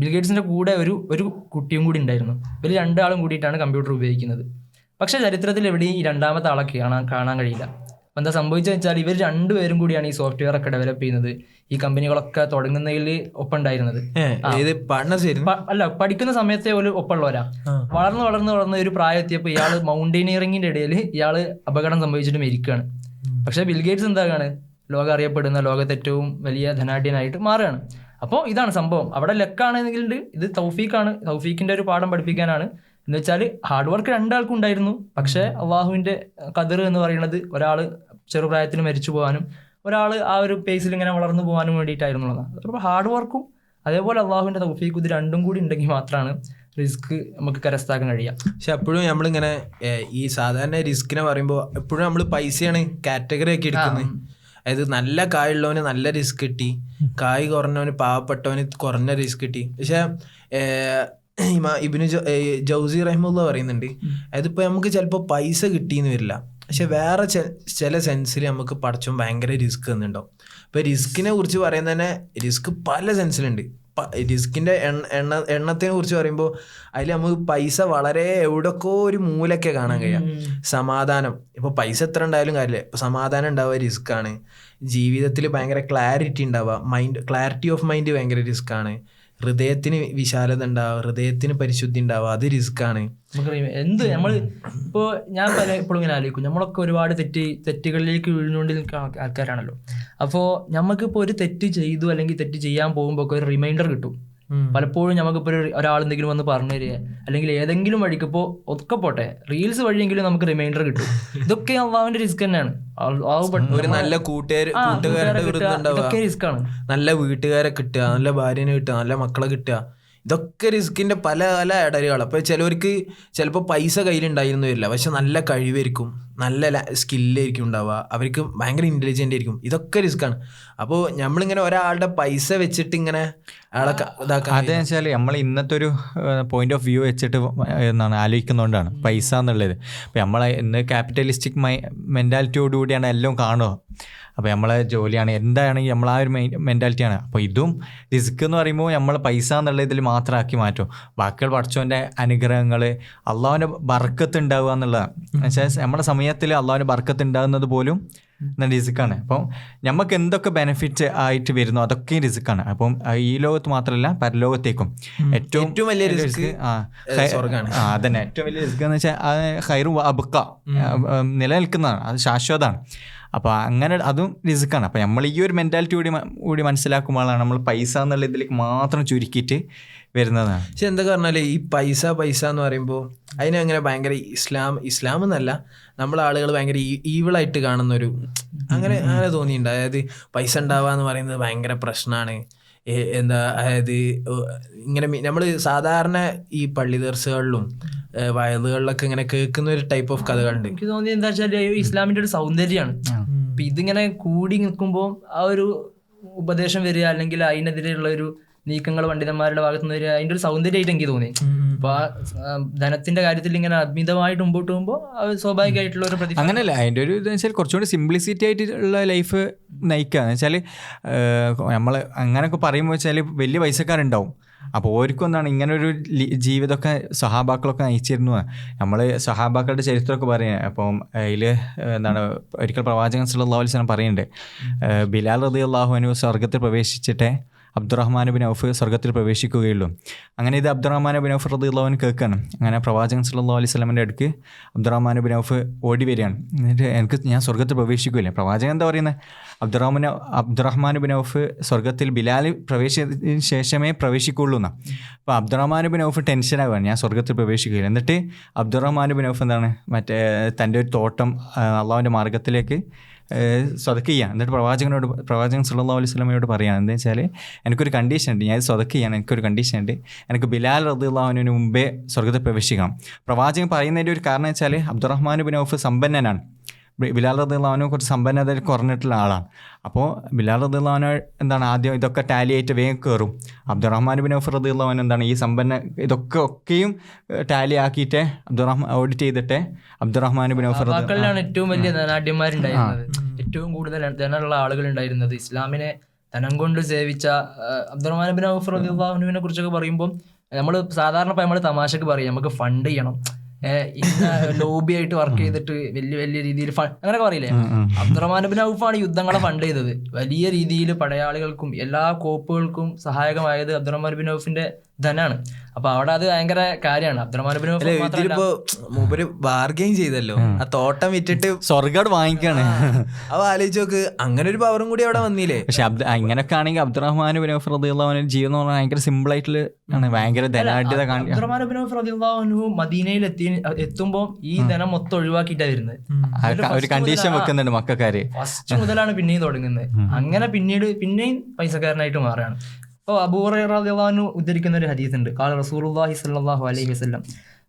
ബിൽഗേറ്റ്സിന്റെ കൂടെ ഒരു കുട്ടിയും കൂടി ഉണ്ടായിരുന്നു. ഇവർ രണ്ടാളും കൂടിയിട്ടാണ് കമ്പ്യൂട്ടർ ഉപയോഗിക്കുന്നത്. പക്ഷെ ചരിത്രത്തിൽ എവിടെയും ഈ രണ്ടാമത്തെ ആളെ കാണാൻ കഴിയില്ല. അപ്പം എന്താ സംഭവിച്ചതെന്ന് വെച്ചാൽ ഇവർ രണ്ടുപേരും കൂടിയാണ് ഈ സോഫ്റ്റ്വെയർ ഒക്കെ ഡെവലപ്പ് ചെയ്യുന്നത്, ഈ കമ്പനികളൊക്കെ തുടങ്ങുന്നതിൽ ഒപ്പം ഉണ്ടായിരുന്നത്. അല്ല, പഠിക്കുന്ന സമയത്തെ ഒരു ഒപ്പമുള്ളവരാ. വളർന്ന് ഒരു പ്രായം എത്തിയപ്പോൾ ഇയാള് മൗണ്ടൈനിയറിംഗിന്റെ ഇടയിൽ ഇയാള് അപകടം സംഭവിച്ചിട്ട് മരിക്കുകയാണ്. പക്ഷെ ബിൽഗേറ്റ്സ് എന്താകാണ്, ലോകം അറിയപ്പെടുന്ന ലോകത്തെ ഏറ്റവും വലിയ ധനാഢ്യനായിട്ട് മാറുകയാണ്. അപ്പോൾ ഇതാണ് സംഭവം. അവിടെ ലക്കാണെങ്കിൽ ഇത് തൗഫീഖാണ്. തൗഫീഖിന്റെ ഒരു പാഠം പഠിപ്പിക്കാനാണ്. എന്ന് വെച്ചാൽ ഹാർഡ് വർക്ക് രണ്ടാൾക്കും ഉണ്ടായിരുന്നു. പക്ഷേ അള്ളാഹുവിന്റെ ഖദർ എന്ന് പറയുന്നത് ഒരാൾ ചെറുപ്രായത്തിൽ മരിച്ചു പോകാനും ഒരാൾ ആ ഒരു പേസിൽ ഇങ്ങനെ വളർന്നു പോകാനും വേണ്ടിയിട്ടായിരുന്നുള്ളതാണ്. അപ്പോൾ ഹാർഡ് വർക്കും അതേപോലെ അള്ളാഹുവിന്റെ തൗഫീഖ് ഇത് രണ്ടും കൂടി ഉണ്ടെങ്കിൽ മാത്രമാണ് റിസ്ക് നമുക്ക് കരസ്ഥമാക്കാൻ കഴിയുക. പക്ഷെ എപ്പോഴും നമ്മളിങ്ങനെ ഈ സാധാരണ റിസ്കിനെ പറയുമ്പോൾ എപ്പോഴും നമ്മൾ പൈസയാണ് കാറ്റഗറി ആക്കി എടുക്കുന്നത്. അതായത് നല്ല കായുള്ളവന് നല്ല റിസ്ക് കിട്ടി, കായ് കുറഞ്ഞവന് പാവപ്പെട്ടവന് കുറഞ്ഞ റിസ്ക് കിട്ടി. പക്ഷെ ഇബ്നു ജൗസി റഹിമഹുല്ലാഹ് പറയുന്നുണ്ട്, അതിപ്പോൾ നമുക്ക് ചിലപ്പോൾ പൈസ കിട്ടിയെന്ന് വരില്ല, പക്ഷെ വേറെ ചില സെൻസിൽ നമുക്ക് പടച്ചോൻ ഭയങ്കര റിസ്ക് തന്നിട്ടുണ്ടാവും. ഇപ്പോൾ റിസ്കിനെ കുറിച്ച് പറയുന്നത് തന്നെ റിസ്ക് പല സെൻസിലുണ്ട്. റിസ്കിൻ്റെ എണ്ണത്തിനെ കുറിച്ച് പറയുമ്പോൾ അതിൽ നമുക്ക് പൈസ വളരെ എവിടെയൊക്കെ ഒരു മൂലൊക്കെ കാണാൻ കഴിയാം. സമാധാനം, ഇപ്പോൾ പൈസ എത്ര ഉണ്ടായാലും കാര്യമില്ല, ഇപ്പോൾ സമാധാനം ഉണ്ടാവുക റിസ്ക്കാണ്. ജീവിതത്തിൽ ഭയങ്കര ക്ലാരിറ്റി ഉണ്ടാവുക, ക്ലാരിറ്റി ഓഫ് മൈൻഡ് ഭയങ്കര റിസ്ക്കാണ്. ഹൃദയത്തിന് വിശാലത ഉണ്ടാവുക, ഹൃദയത്തിന് പരിശുദ്ധി ഉണ്ടാവുക, അത് റിസ്ക്കാണ്. എന്ത് നമ്മൾ ഇപ്പോൾ ഞാൻ എപ്പോഴും ഇങ്ങനെ ആലോചിക്കും, നമ്മളൊക്കെ ഒരുപാട് തെറ്റുകളിലേക്ക് വീഴുന്നുകൊണ്ട് നിൽക്കുന്ന ആൾക്കാരാണല്ലോ. അപ്പോൾ നമുക്കിപ്പോൾ ഒരു തെറ്റ് ചെയ്തു അല്ലെങ്കിൽ തെറ്റ് ചെയ്യാൻ പോകുമ്പോൾ ഒക്കെ ഒരു റിമൈൻഡർ കിട്ടും. പലപ്പോഴും നമുക്കിപ്പോൾ ഒരാൾ എന്തെങ്കിലും വന്ന് പറഞ്ഞു തരിക അല്ലെങ്കിൽ ഏതെങ്കിലും വഴിക്ക് ഇപ്പോൾ ഒക്കെ പോട്ടെ റീൽസ് വഴിയെങ്കിലും നമുക്ക് റിമൈൻഡർ കിട്ടും. ഇതൊക്കെ അള്ളാഹുവിന്റെ റിസ്ക് തന്നെയാണ്. ഒരു നല്ല കൂട്ടുകാരുടെ റിസ്ക് ആണ്. നല്ല വീട്ടുകാരെ കിട്ടുക, നല്ല ഭാര്യനെ കിട്ടുക, നല്ല മക്കളെ കിട്ടുക, ഇതൊക്കെ റിസ്കിന്റെ പല പല ഇടരുകൾ. അപ്പോൾ ചിലവർക്ക് ചിലപ്പോൾ പൈസ കയ്യിലുണ്ടായിരുന്നു വരില്ല, പക്ഷെ നല്ല കഴിവായിരിക്കും, നല്ല സ്കില്ലായിരിക്കും ഉണ്ടാവുക, അവർക്ക് ഭയങ്കര ഇൻ്റലിജൻ്റ് ആയിരിക്കും. ഇതൊക്കെ റിസ്ക്കാണ്. അപ്പോൾ നമ്മളിങ്ങനെ ഒരാളുടെ പൈസ വെച്ചിട്ട് ഇങ്ങനെ ആളെ ഇതാക്കാൻ, അതെന്ന് വെച്ചാൽ നമ്മൾ ഇന്നത്തെ ഒരു പോയിന്റ് ഓഫ് വ്യൂ വെച്ചിട്ട് എന്നാണ് ആലോചിക്കുന്നതുകൊണ്ടാണ് പൈസ എന്നുള്ളത്. അപ്പോൾ നമ്മളെ ഇന്ന് ക്യാപിറ്റലിസ്റ്റിക് മെൻറ്റാലിറ്റിയോടുകൂടിയാണ് എല്ലാം കാണുക. അപ്പോൾ നമ്മളെ ജോലിയാണ് എന്താണെങ്കിൽ നമ്മൾ ആ ഒരു മെൻറ്റാലിറ്റിയാണ്. അപ്പോൾ ഇതും റിസ്ക് എന്ന് പറയുമ്പോൾ നമ്മൾ പൈസ എന്നുള്ള ഇതിൽ മാത്രമാക്കി മാറ്റും. ബാക്കിയുള്ള പടച്ചോൻ്റെ അനുഗ്രഹങ്ങൾ, അള്ളാഹുവിൻ്റെ ബർക്കത്ത് ഉണ്ടാവുക എന്നുള്ളതാണ്. എന്നുവെച്ചാൽ നമ്മുടെ സമയത്തിൽ അള്ളാഹുവിൻ്റെ ബർക്കത്ത് ഉണ്ടാകുന്നത് പോലും റിസ്ക്കാണ്. അപ്പം നമുക്ക് എന്തൊക്കെ ബെനിഫിറ്റ് ആയിട്ട് വരുന്നോ അതൊക്കെ റിസ്ക്കാണ്. അപ്പം ഈ ലോകത്ത് മാത്രമല്ല പരലോകത്തേക്കും ഏറ്റവും വലിയ റിസ്ക് അതന്നെ ഏറ്റവും വലിയ റിസ്ക് എന്ന് വെച്ചാൽ ഖൈറു അബ്ഖ, നിലനിൽക്കുന്നതാണ്, അത് ശാശ്വതമാണ്. അപ്പോൾ അങ്ങനെ അതും റിസ്ക്കാണ്. അപ്പോൾ നമ്മൾ ഈ ഒരു മെൻറ്റാലിറ്റി കൂടി മനസ്സിലാക്കുമ്പോഴാണ് നമ്മൾ പൈസ എന്നുള്ള ഇതിലേക്ക് മാത്രം ചുരുക്കിയിട്ട് വരുന്നതാണ്. പക്ഷെ എന്തൊക്കെ പറഞ്ഞാൽ ഈ പൈസ എന്ന് പറയുമ്പോൾ അതിനങ്ങനെ ഭയങ്കര ഇസ്ലാം എന്നല്ല, നമ്മളെ ആളുകൾ ഭയങ്കര ഈവിളായിട്ട് കാണുന്നൊരു അങ്ങനെ തോന്നിയിട്ടുണ്ട്. അതായത് പൈസ ഉണ്ടാവുക എന്ന് പറയുന്നത് ഭയങ്കര പ്രശ്നമാണ്. അതായത് ഇങ്ങനെ നമ്മൾ സാധാരണ ഈ പള്ളി ദർസുകളിലും വയലുകളിലൊക്കെ ഇങ്ങനെ കേൾക്കുന്ന ഒരു ടൈപ്പ് ഓഫ് കഥകളുണ്ട്. എനിക്ക് തോന്നിയത് എന്താ വെച്ചാൽ ഇസ്ലാമിന്റെ ഒരു സൗന്ദര്യമാണ്. അപ്പൊ ഇതിങ്ങനെ കൂടി നിൽക്കുമ്പോൾ ആ ഒരു ഉപദേശം വരിക അല്ലെങ്കിൽ അതിനെതിരെയുള്ള ഒരു നീക്കങ്ങൾ പണ്ഡിതന്മാരുടെ ഭാഗത്തു നിന്ന് വരിക, അതിന്റെ ഒരു സൗന്ദര്യമായിട്ട് എനിക്ക് തോന്നി. അപ്പൊ ആ ധനത്തിന്റെ കാര്യത്തിൽ ഇങ്ങനെ അമിതമായിട്ട് മുമ്പോട്ട് പോകുമ്പോൾ സ്വാഭാവികമായിട്ടുള്ള ഒരു പ്രതി അങ്ങനെയല്ല. അതിൻ്റെ ഒരു ഇതെന്ന് വെച്ചാൽ കുറച്ചുകൂടി സിംപ്ലിസിറ്റി ആയിട്ടുള്ള ലൈഫ് നയിക്കുക എന്ന് വെച്ചാൽ നമ്മൾ അങ്ങനെയൊക്കെ പറയുമ്പോൾ വെച്ചാൽ വലിയ പൈസക്കാരുണ്ടാവും. അപ്പോൾ ഓർക്കും എന്താണ് ഇങ്ങനൊരു ജീവിതമൊക്കെ സഹാബാക്കളൊക്കെ നയിച്ചിരുന്നു. നമ്മൾ സഹാബാക്കളുടെ ചരിത്രമൊക്കെ പറയുന്നത്. അപ്പം അതിൽ എന്താണ് ഒരിക്കൽ പ്രവാചകൻ സല്ലല്ലാഹു അലൈഹി വസല്ലം പറയുന്നുണ്ട്, ബിലാൽ റളിയല്ലാഹു അൻഹു സ്വർഗ്ഗത്തിൽ പ്രവേശിച്ചിട്ടേ അബ്ദുറഹ്മാൻ ബിൻ ഔഫ് സ്വർഗ്ഗത്തിൽ പ്രവേശിക്കുകയുള്ളൂ. അങ്ങനെ ഇത് അബ്ദുറഹ്മാൻ ബിൻ ഔഫ് റളിയല്ലാഹു അൻഹു കേൾക്കുകയാണ്. അങ്ങനെ പ്രവാചകൻ സല്ലല്ലാഹു അലൈഹി വസല്ലമയുടെ അടുക്ക് അബ്ദുറഹ്മാൻ ബിൻ ഔഫ് ഓടി വരികയാണ്. എന്നിട്ട് ഞാൻ സ്വർഗ്ഗത്തിൽ പ്രവേശിക്കുകയില്ല. പ്രവാചകൻ എന്താ പറയുന്നത്? അബ്ദുറഹ്മാൻ ബിൻ ഔഫ് സ്വർഗ്ഗത്തിൽ ബിലാൽ പ്രവേശിച്ചതിന് ശേഷമേ പ്രവേശിക്കുകയുള്ളൂ എന്നാണ്. അപ്പോൾ അബ്ദുറഹ്മാൻ ബിൻ ഔഫ് ടെൻഷനാകുകയാണ്, ഞാൻ സ്വർഗ്ഗത്തിൽ പ്രവേശിക്കുകയില്ല. എന്നിട്ട് അബ്ദുറഹ്മാൻ ബിൻ ഔഫ് എന്താണ് തൻ്റെ ഒരു തോട്ടം അള്ളാഹുവിൻ്റെ മാർഗ്ഗത്തിലേക്ക് സ്വതക്ക് ചെയ്യാൻ. എന്നിട്ട് പ്രവാചകൻ സല്ലല്ലാഹു അലൈഹി വസല്ലമയോട് പറയുകയാണ്, എന്താ വെച്ചാൽ എനിക്കൊരു കണ്ടീഷൻ ഉണ്ട്, ഞാൻ സ്വതക്ക് ചെയ്യാൻ എനിക്കൊരു കണ്ടീഷൻ ഉണ്ട്, എനിക്ക് ബിലാൽ റളിയല്ലാഹു അൻഹുവിന് മുമ്പേ സ്വർഗ്ഗത്തിൽ പ്രവേശിക്കണം. പ്രവാചകൻ പറയുന്നതിൻ്റെ ഒരു കാരണം വെച്ചാൽ അബ്ദുറഹ്മാൻ ബിൻ ഔഫ് സമ്പന്നനാണ്. ബിലാൽ റളിയല്ലാഹു അൻഹു കുറച്ച് സമ്പന്നത കുറഞ്ഞിട്ടുള്ള ആളാണ്. അപ്പോൾ ബിലാൽ റളിയല്ലാഹു അൻഹു എന്താണ് ആദ്യം ഇതൊക്കെ ടാലി ആയിട്ട് വേഗം കയറും. അബ്ദുറഹ്മാൻ ബിൻ ഔഫ് റളിയല്ലാഹു അൻഹു എന്താണ് ഈ ഒക്കെയും ടാലി ആക്കിയിട്ട് ഓഡിറ്റ് ചെയ്തിട്ട് അബ്ദുറഹ്മാൻ ബിൻ ഔഫ് റളിയല്ലാഹു ഏറ്റവും വലിയ ധനാഢ്യന്മാരുണ്ടായിരുന്നത്, ഏറ്റവും കൂടുതൽ ധനമുള്ള ആളുകൾ ഉണ്ടായിരുന്നത്, ഇസ്ലാമിനെ ധനം കൊണ്ട് സേവിച്ച അബ്ദുറഹ്മാൻ ബിൻ ഔഫ് റളിയല്ലാഹു അൻഹുവിനെ കുറിച്ചൊക്കെ പറയുമ്പോൾ നമ്മൾ സാധാരണ നമ്മൾ തമാശക്ക് പറയും നമുക്ക് ഫണ്ട് ചെയ്യണം, ലോബി ആയിട്ട് വർക്ക് ചെയ്തിട്ട് വലിയ രീതിയിൽ അങ്ങനെയൊക്കെ പറയില്ലേ. അബ്ദുറഹ്മാൻ ബിൻ ഔഫാണ് യുദ്ധങ്ങളെ ഫണ്ട് ചെയ്തത്. വലിയ രീതിയിൽ പടയാളികൾക്കും എല്ലാ കോപ്പുകൾക്കും സഹായകമായത് അബ്ദുറഹ്മാൻ ബിൻ ഔഫിന്റെ ധനാണ്. അപ്പൊ അവിടെ അത് ഭയങ്കര കാര്യമാണ്. അബ്ദുറഹ്മാൻ ബിൻ ഔഫ് ഇതിലിപ്പോ മൂപ്പര് ബാർഗെയിൻ ചെയ്തല്ലോ, ആ തോട്ടം വിറ്റിട്ട് സ്വർഗ്ഗം വാങ്ങിക്കാണ്. അപ്പൊ ആലോചിച്ച് നോക്ക്, അങ്ങനെ ഒരു പവറും കൂടി അവിടെ വന്നില്ലേ. പക്ഷെ ഇങ്ങനൊക്കെ ആണെങ്കിൽ അബ്ദുറഹ്മാൻ ബിൻ ഔഫ് റളിയല്ലാഹു അൻഹു ജീവിതം എന്ന് പറഞ്ഞാൽ ഭയങ്കര സിമ്പിൾ ആയിട്ടുള്ള ഭയങ്കര ധനാഢ്യത കാണിക്കുക. അബ്ദുറഹ്മാൻ ബിൻ ഔഫ് റളിയല്ലാഹു അൻഹു മദീനയിൽ എത്തുമ്പോൾ ഈ ധനം മൊത്തം ഒഴിവാക്കിയിട്ടാണ് വരുന്നത്. ഒരു കണ്ടീഷൻ വെക്കുന്നുണ്ട് മക്കാര്. ഫസ്റ്റ് മുതലാണ് പിന്നെയും തുടങ്ങുന്നത്. അങ്ങനെ പിന്നെയും പൈസക്കാരനായിട്ട് മാറുകയാണ്. അപ്പോൾ അബൂ ഹുറൈറ റളിയല്ലാഹു അൻഹു ഉദ്ധരിക്കുന്ന ഒരു ഹദീസ് ഉണ്ട്. ഖാല റസൂലുള്ളാഹി സ്വല്ലല്ലാഹു അലൈഹി വസല്ലം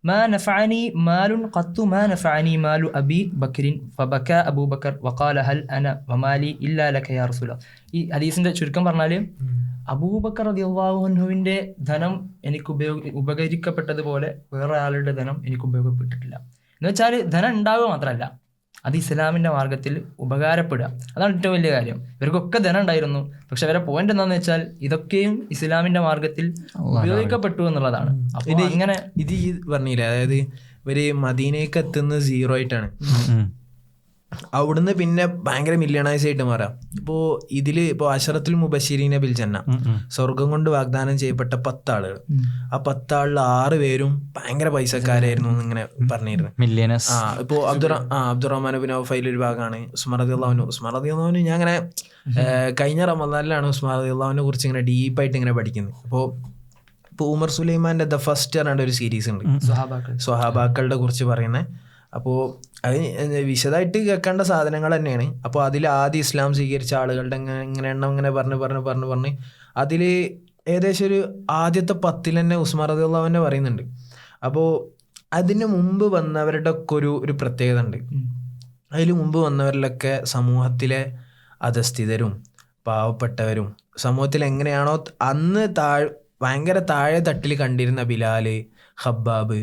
മാ നഫഅനി മാലുൻ ഖത്തു മാ നഫഅനി മാലു അബി ബക്രിൻ ഫബകാ അബൂബക്കർ വഖാല ഹൽ അന വമാലി ഇല്ലാ ലക യാ റസൂലല്ലാഹ്. ഈ ഹദീസിന്റെ ചുരുക്കം പറഞ്ഞാൽ അബൂബക്കർ റളിയല്ലാഹു അൻഹുവിന്റെ ധനം എനിക്ക് ഉപകരിക്കപ്പെട്ടതുപോലെ വേറെ ആളുടെ ധനം എനിക്ക് ഉപയോഗപ്പെട്ടിട്ടില്ല. എന്ന് വെച്ചാൽ ധനം ഉണ്ടാവുക മാത്രമല്ല, അത് ഇസ്ലാമിന്റെ മാർഗത്തിൽ ഉപകാരപ്പെടുക, അതാണ് ഏറ്റവും വലിയ കാര്യം. ഇവർക്കൊക്കെ ധനം ഉണ്ടായിരുന്നു, പക്ഷെ അവരെ പോയിന്റ് എന്താണെന്ന് വെച്ചാൽ ഇതൊക്കെയും ഇസ്ലാമിന്റെ മാർഗത്തിൽ ഉപയോഗിക്കപ്പെട്ടു എന്നുള്ളതാണ്. അപ്പോൾ അങ്ങനെ ഇത് പറഞ്ഞില്ലേ, അതായത് ഇവര് മദീനയ്ക്ക് എത്തുന്നത് 0 ആയിട്ടാണ്, അവിടുന്ന് പിന്നെ ഭയങ്കര മില്യണൈസ് ആയിട്ട് മാറാം. ഇപ്പോൾ ഇതില് ഇപ്പോൾ അശറത്തുൽ മുബശ്ശിരീന ബിൽ ജന്ന, സ്വർഗം കൊണ്ട് വാഗ്ദാനം ചെയ്യപ്പെട്ട 10 ആളുകൾ, ആ 10 ആളിൽ 6 പേരും ഭയങ്കര പൈസക്കാരായിരുന്നു എന്നിങ്ങനെ പറഞ്ഞിരുന്നു. ഇപ്പോൾ അബ്ദുറഹ്മാൻ ബിൻ ഔഫ് ഒരു ഭാഗമാണ്. ഉസ്മാൻ റളിയല്ലാഹു അൻഹു ഞാൻ അങ്ങനെ കഴിഞ്ഞ റമദാനിലാണ് ഉസ്മാൻ റളിയല്ലാഹുവിനെ കുറിച്ച് ഇങ്ങനെ ഡീപ്പായിട്ട് ഇങ്ങനെ പഠിക്കുന്നത്. ഇപ്പോൾ ഉമർ സുലൈമാന്റെ ദ ഫസ്റ്റ് പറഞ്ഞ ഒരു സീരീസ് ഉണ്ട്, സ്വഹാബാക്കളുടെ കുറിച്ച് പറയുന്നത്. അപ്പോൾ അത് വിശദമായിട്ട് കേൾക്കേണ്ട സാധനങ്ങൾ തന്നെയാണ്. അപ്പോൾ അതിൽ ആദ്യം ഇസ്ലാം സ്വീകരിച്ച ആളുകളുടെ ഇങ്ങനെ എണ്ണം ഇങ്ങനെ പറഞ്ഞ് അതിൽ ഏകദേശം ഒരു ആദ്യത്തെ 10 തന്നെ ഉസ്മാൻ റളിയല്ലാഹു അൻഹു പറയുന്നുണ്ട്. അപ്പോൾ അതിന് മുമ്പ് വന്നവരുടെ ഒക്കെ ഒരു പ്രത്യേകത ഉണ്ട്. അതിൽ മുമ്പ് വന്നവരിലൊക്കെ സമൂഹത്തിലെ അധസ്ഥിതരും പാവപ്പെട്ടവരും സമൂഹത്തിൽ എങ്ങനെയാണോ അന്ന് ഭയങ്കര താഴെ തട്ടിൽ കണ്ടിരുന്ന ബിലാല്, ഖബ്ബാബ്,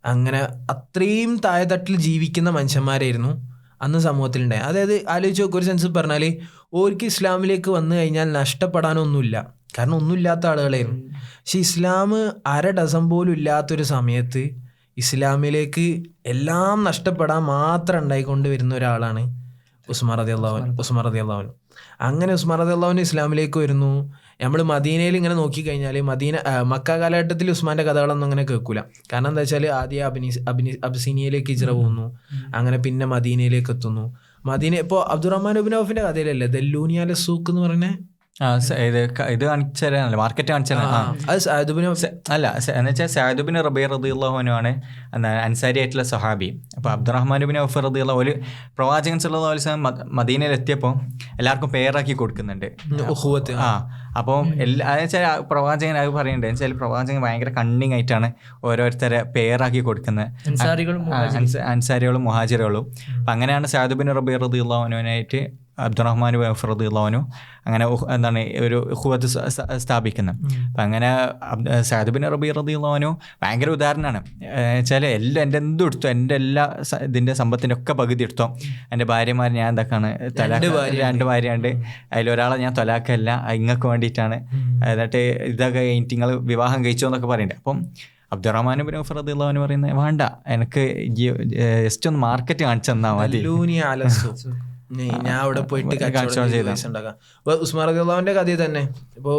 അങ്ങനെ അത്രയും താഴെത്തട്ടിൽ ജീവിക്കുന്ന മനുഷ്യന്മാരായിരുന്നു അന്ന് സമൂഹത്തിലുണ്ടായി. അതായത് ആലോചിച്ച് നോക്കുക, ഒരു സെൻസ് പറഞ്ഞാൽ ഓർക്ക് ഇസ്ലാമിലേക്ക് വന്നു കഴിഞ്ഞാൽ നഷ്ടപ്പെടാനൊന്നുമില്ല, കാരണം ഒന്നുമില്ലാത്ത ആളുകളായിരുന്നു. പക്ഷെ ഇസ്ലാം 1/2 ഡസൻ പോലും ഇല്ലാത്തൊരു സമയത്ത് ഇസ്ലാമിലേക്ക് എല്ലാം നഷ്ടപ്പെടാൻ മാത്രം ഉണ്ടായിക്കൊണ്ട് വരുന്ന ഒരാളാണ് ഉസ്മാൻ റളിയല്ലാഹു അൻഹു. അങ്ങനെ ഉസ്മാൻ റളിയല്ലാഹു അൻഹു ഇസ്ലാമിലേക്ക് വരുന്നു. നമ്മൾ മദീനയിൽ ഇങ്ങനെ നോക്കിക്കഴിഞ്ഞാൽ മക്ക കാലഘട്ടത്തിൽ ഉസ്മാന്റെ കഥകളൊന്നും അങ്ങനെ കേൾക്കൂല. കാരണം എന്താ വെച്ചാൽ ആദ്യം അബ്സീനിയയിലേക്ക് ഹിജ്റ പോകുന്നു, അങ്ങനെ പിന്നെ മദീനയിലേക്ക് എത്തുന്നു. മദീന ഇപ്പോൾ അബ്ദുറഹ്മാൻ ഇബ്നു ഔഫിന്റെ കഥയിലല്ലേ ദല്ലൂനിയാല സൂക്ക് എന്ന് പറഞ്ഞ ഇത് കാണിച്ചാലേ മാർക്കറ്റ് കാണിച്ചാൽ അത് സഅദ് ഇബ്നു അല്ല എന്ന് വെച്ചാൽ സഅദ് ഇബ്നു റബീഅ റളിയല്ലാഹു അൻഹു ആണ് അൻസാരി ആയിട്ടുള്ള സഹാബി. അപ്പോൾ അബ്ദുറഹ്മാൻ ഇബ്നു ഔഫ് റളിയല്ലാഹു ഒരു പ്രവാചകൻ സല്ലല്ലാഹു അലൈഹി വസല്ലം മദീനയിൽ എത്തിയപ്പോൾ എല്ലാവർക്കും പേരാക്കി കൊടുക്കുന്നുണ്ട്. അപ്പോൾ അതെന്ന് വെച്ചാൽ പ്രവാചകൻ അത് പറയുന്നുണ്ട് എന്ന് വെച്ചാൽ പ്രവാചകൻ ഭയങ്കര കണ്ണിങ് ആയിട്ടാണ് ഓരോരുത്തരെ പേരാക്കി കൊടുക്കുന്നത്, അൻസാരികളും മുഹാജിറുകളും. അപ്പം അങ്ങനെയാണ് സഅദ് ഇബ്നു റബീഅ റളിയല്ലാഹു അൻഹുവിനായിട്ട് അബ്ദുറഹ്മാൻ ഔഫ് റളിയല്ലാഹു അൻഹു അങ്ങനെ എന്താണ് ഒരു ഉഖുവത്ത് സ്ഥാപിക്കുന്നത്. അപ്പം അങ്ങനെ സഅദ് ഇബ്നു റബീഅ റളിയല്ലാഹു അൻഹു ഭയങ്കര ഉദാഹരണമാണ്. വെച്ചാൽ എല്ലാം എൻ്റെ എന്തും എടുത്തോ, എൻ്റെ എല്ലാ ഇതിൻ്റെ സമ്പത്തിൻ്റെ ഒക്കെ പകുതി എടുത്തോ, എൻ്റെ ഭാര്യമാർ ഞാൻ എന്തൊക്കെയാണ് രണ്ട് ഭാര്യയുണ്ട്, അതിലൊരാളെ ഞാൻ തൊലാക്കല്ല, ഇങ്ങക്ക് വേണ്ടിയിട്ടാണ്, എന്നിട്ട് ഇതൊക്കെ കഴിഞ്ഞിട്ട് നിങ്ങൾ വിവാഹം കഴിച്ചോ എന്നൊക്കെ പറയുന്നുണ്ട്. അപ്പം അബ്ദുറഹ്മാൻ ഇബ്നു ഔഫ് റളിയല്ലാഹു അൻഹു പറയുന്നത് വേണ്ട, എനിക്ക് ജസ്റ്റ് ഒന്ന് മാർക്കറ്റ് കാണിച്ചു തന്നാൽ മതി, ഞാൻ അവിടെ പോയിട്ട് പൈസ ഉണ്ടാക്കാം. ഇപ്പൊ ഉസ്മാൻ റളിയല്ലാഹുവിന്റെ കഥ തന്നെ. ഇപ്പൊ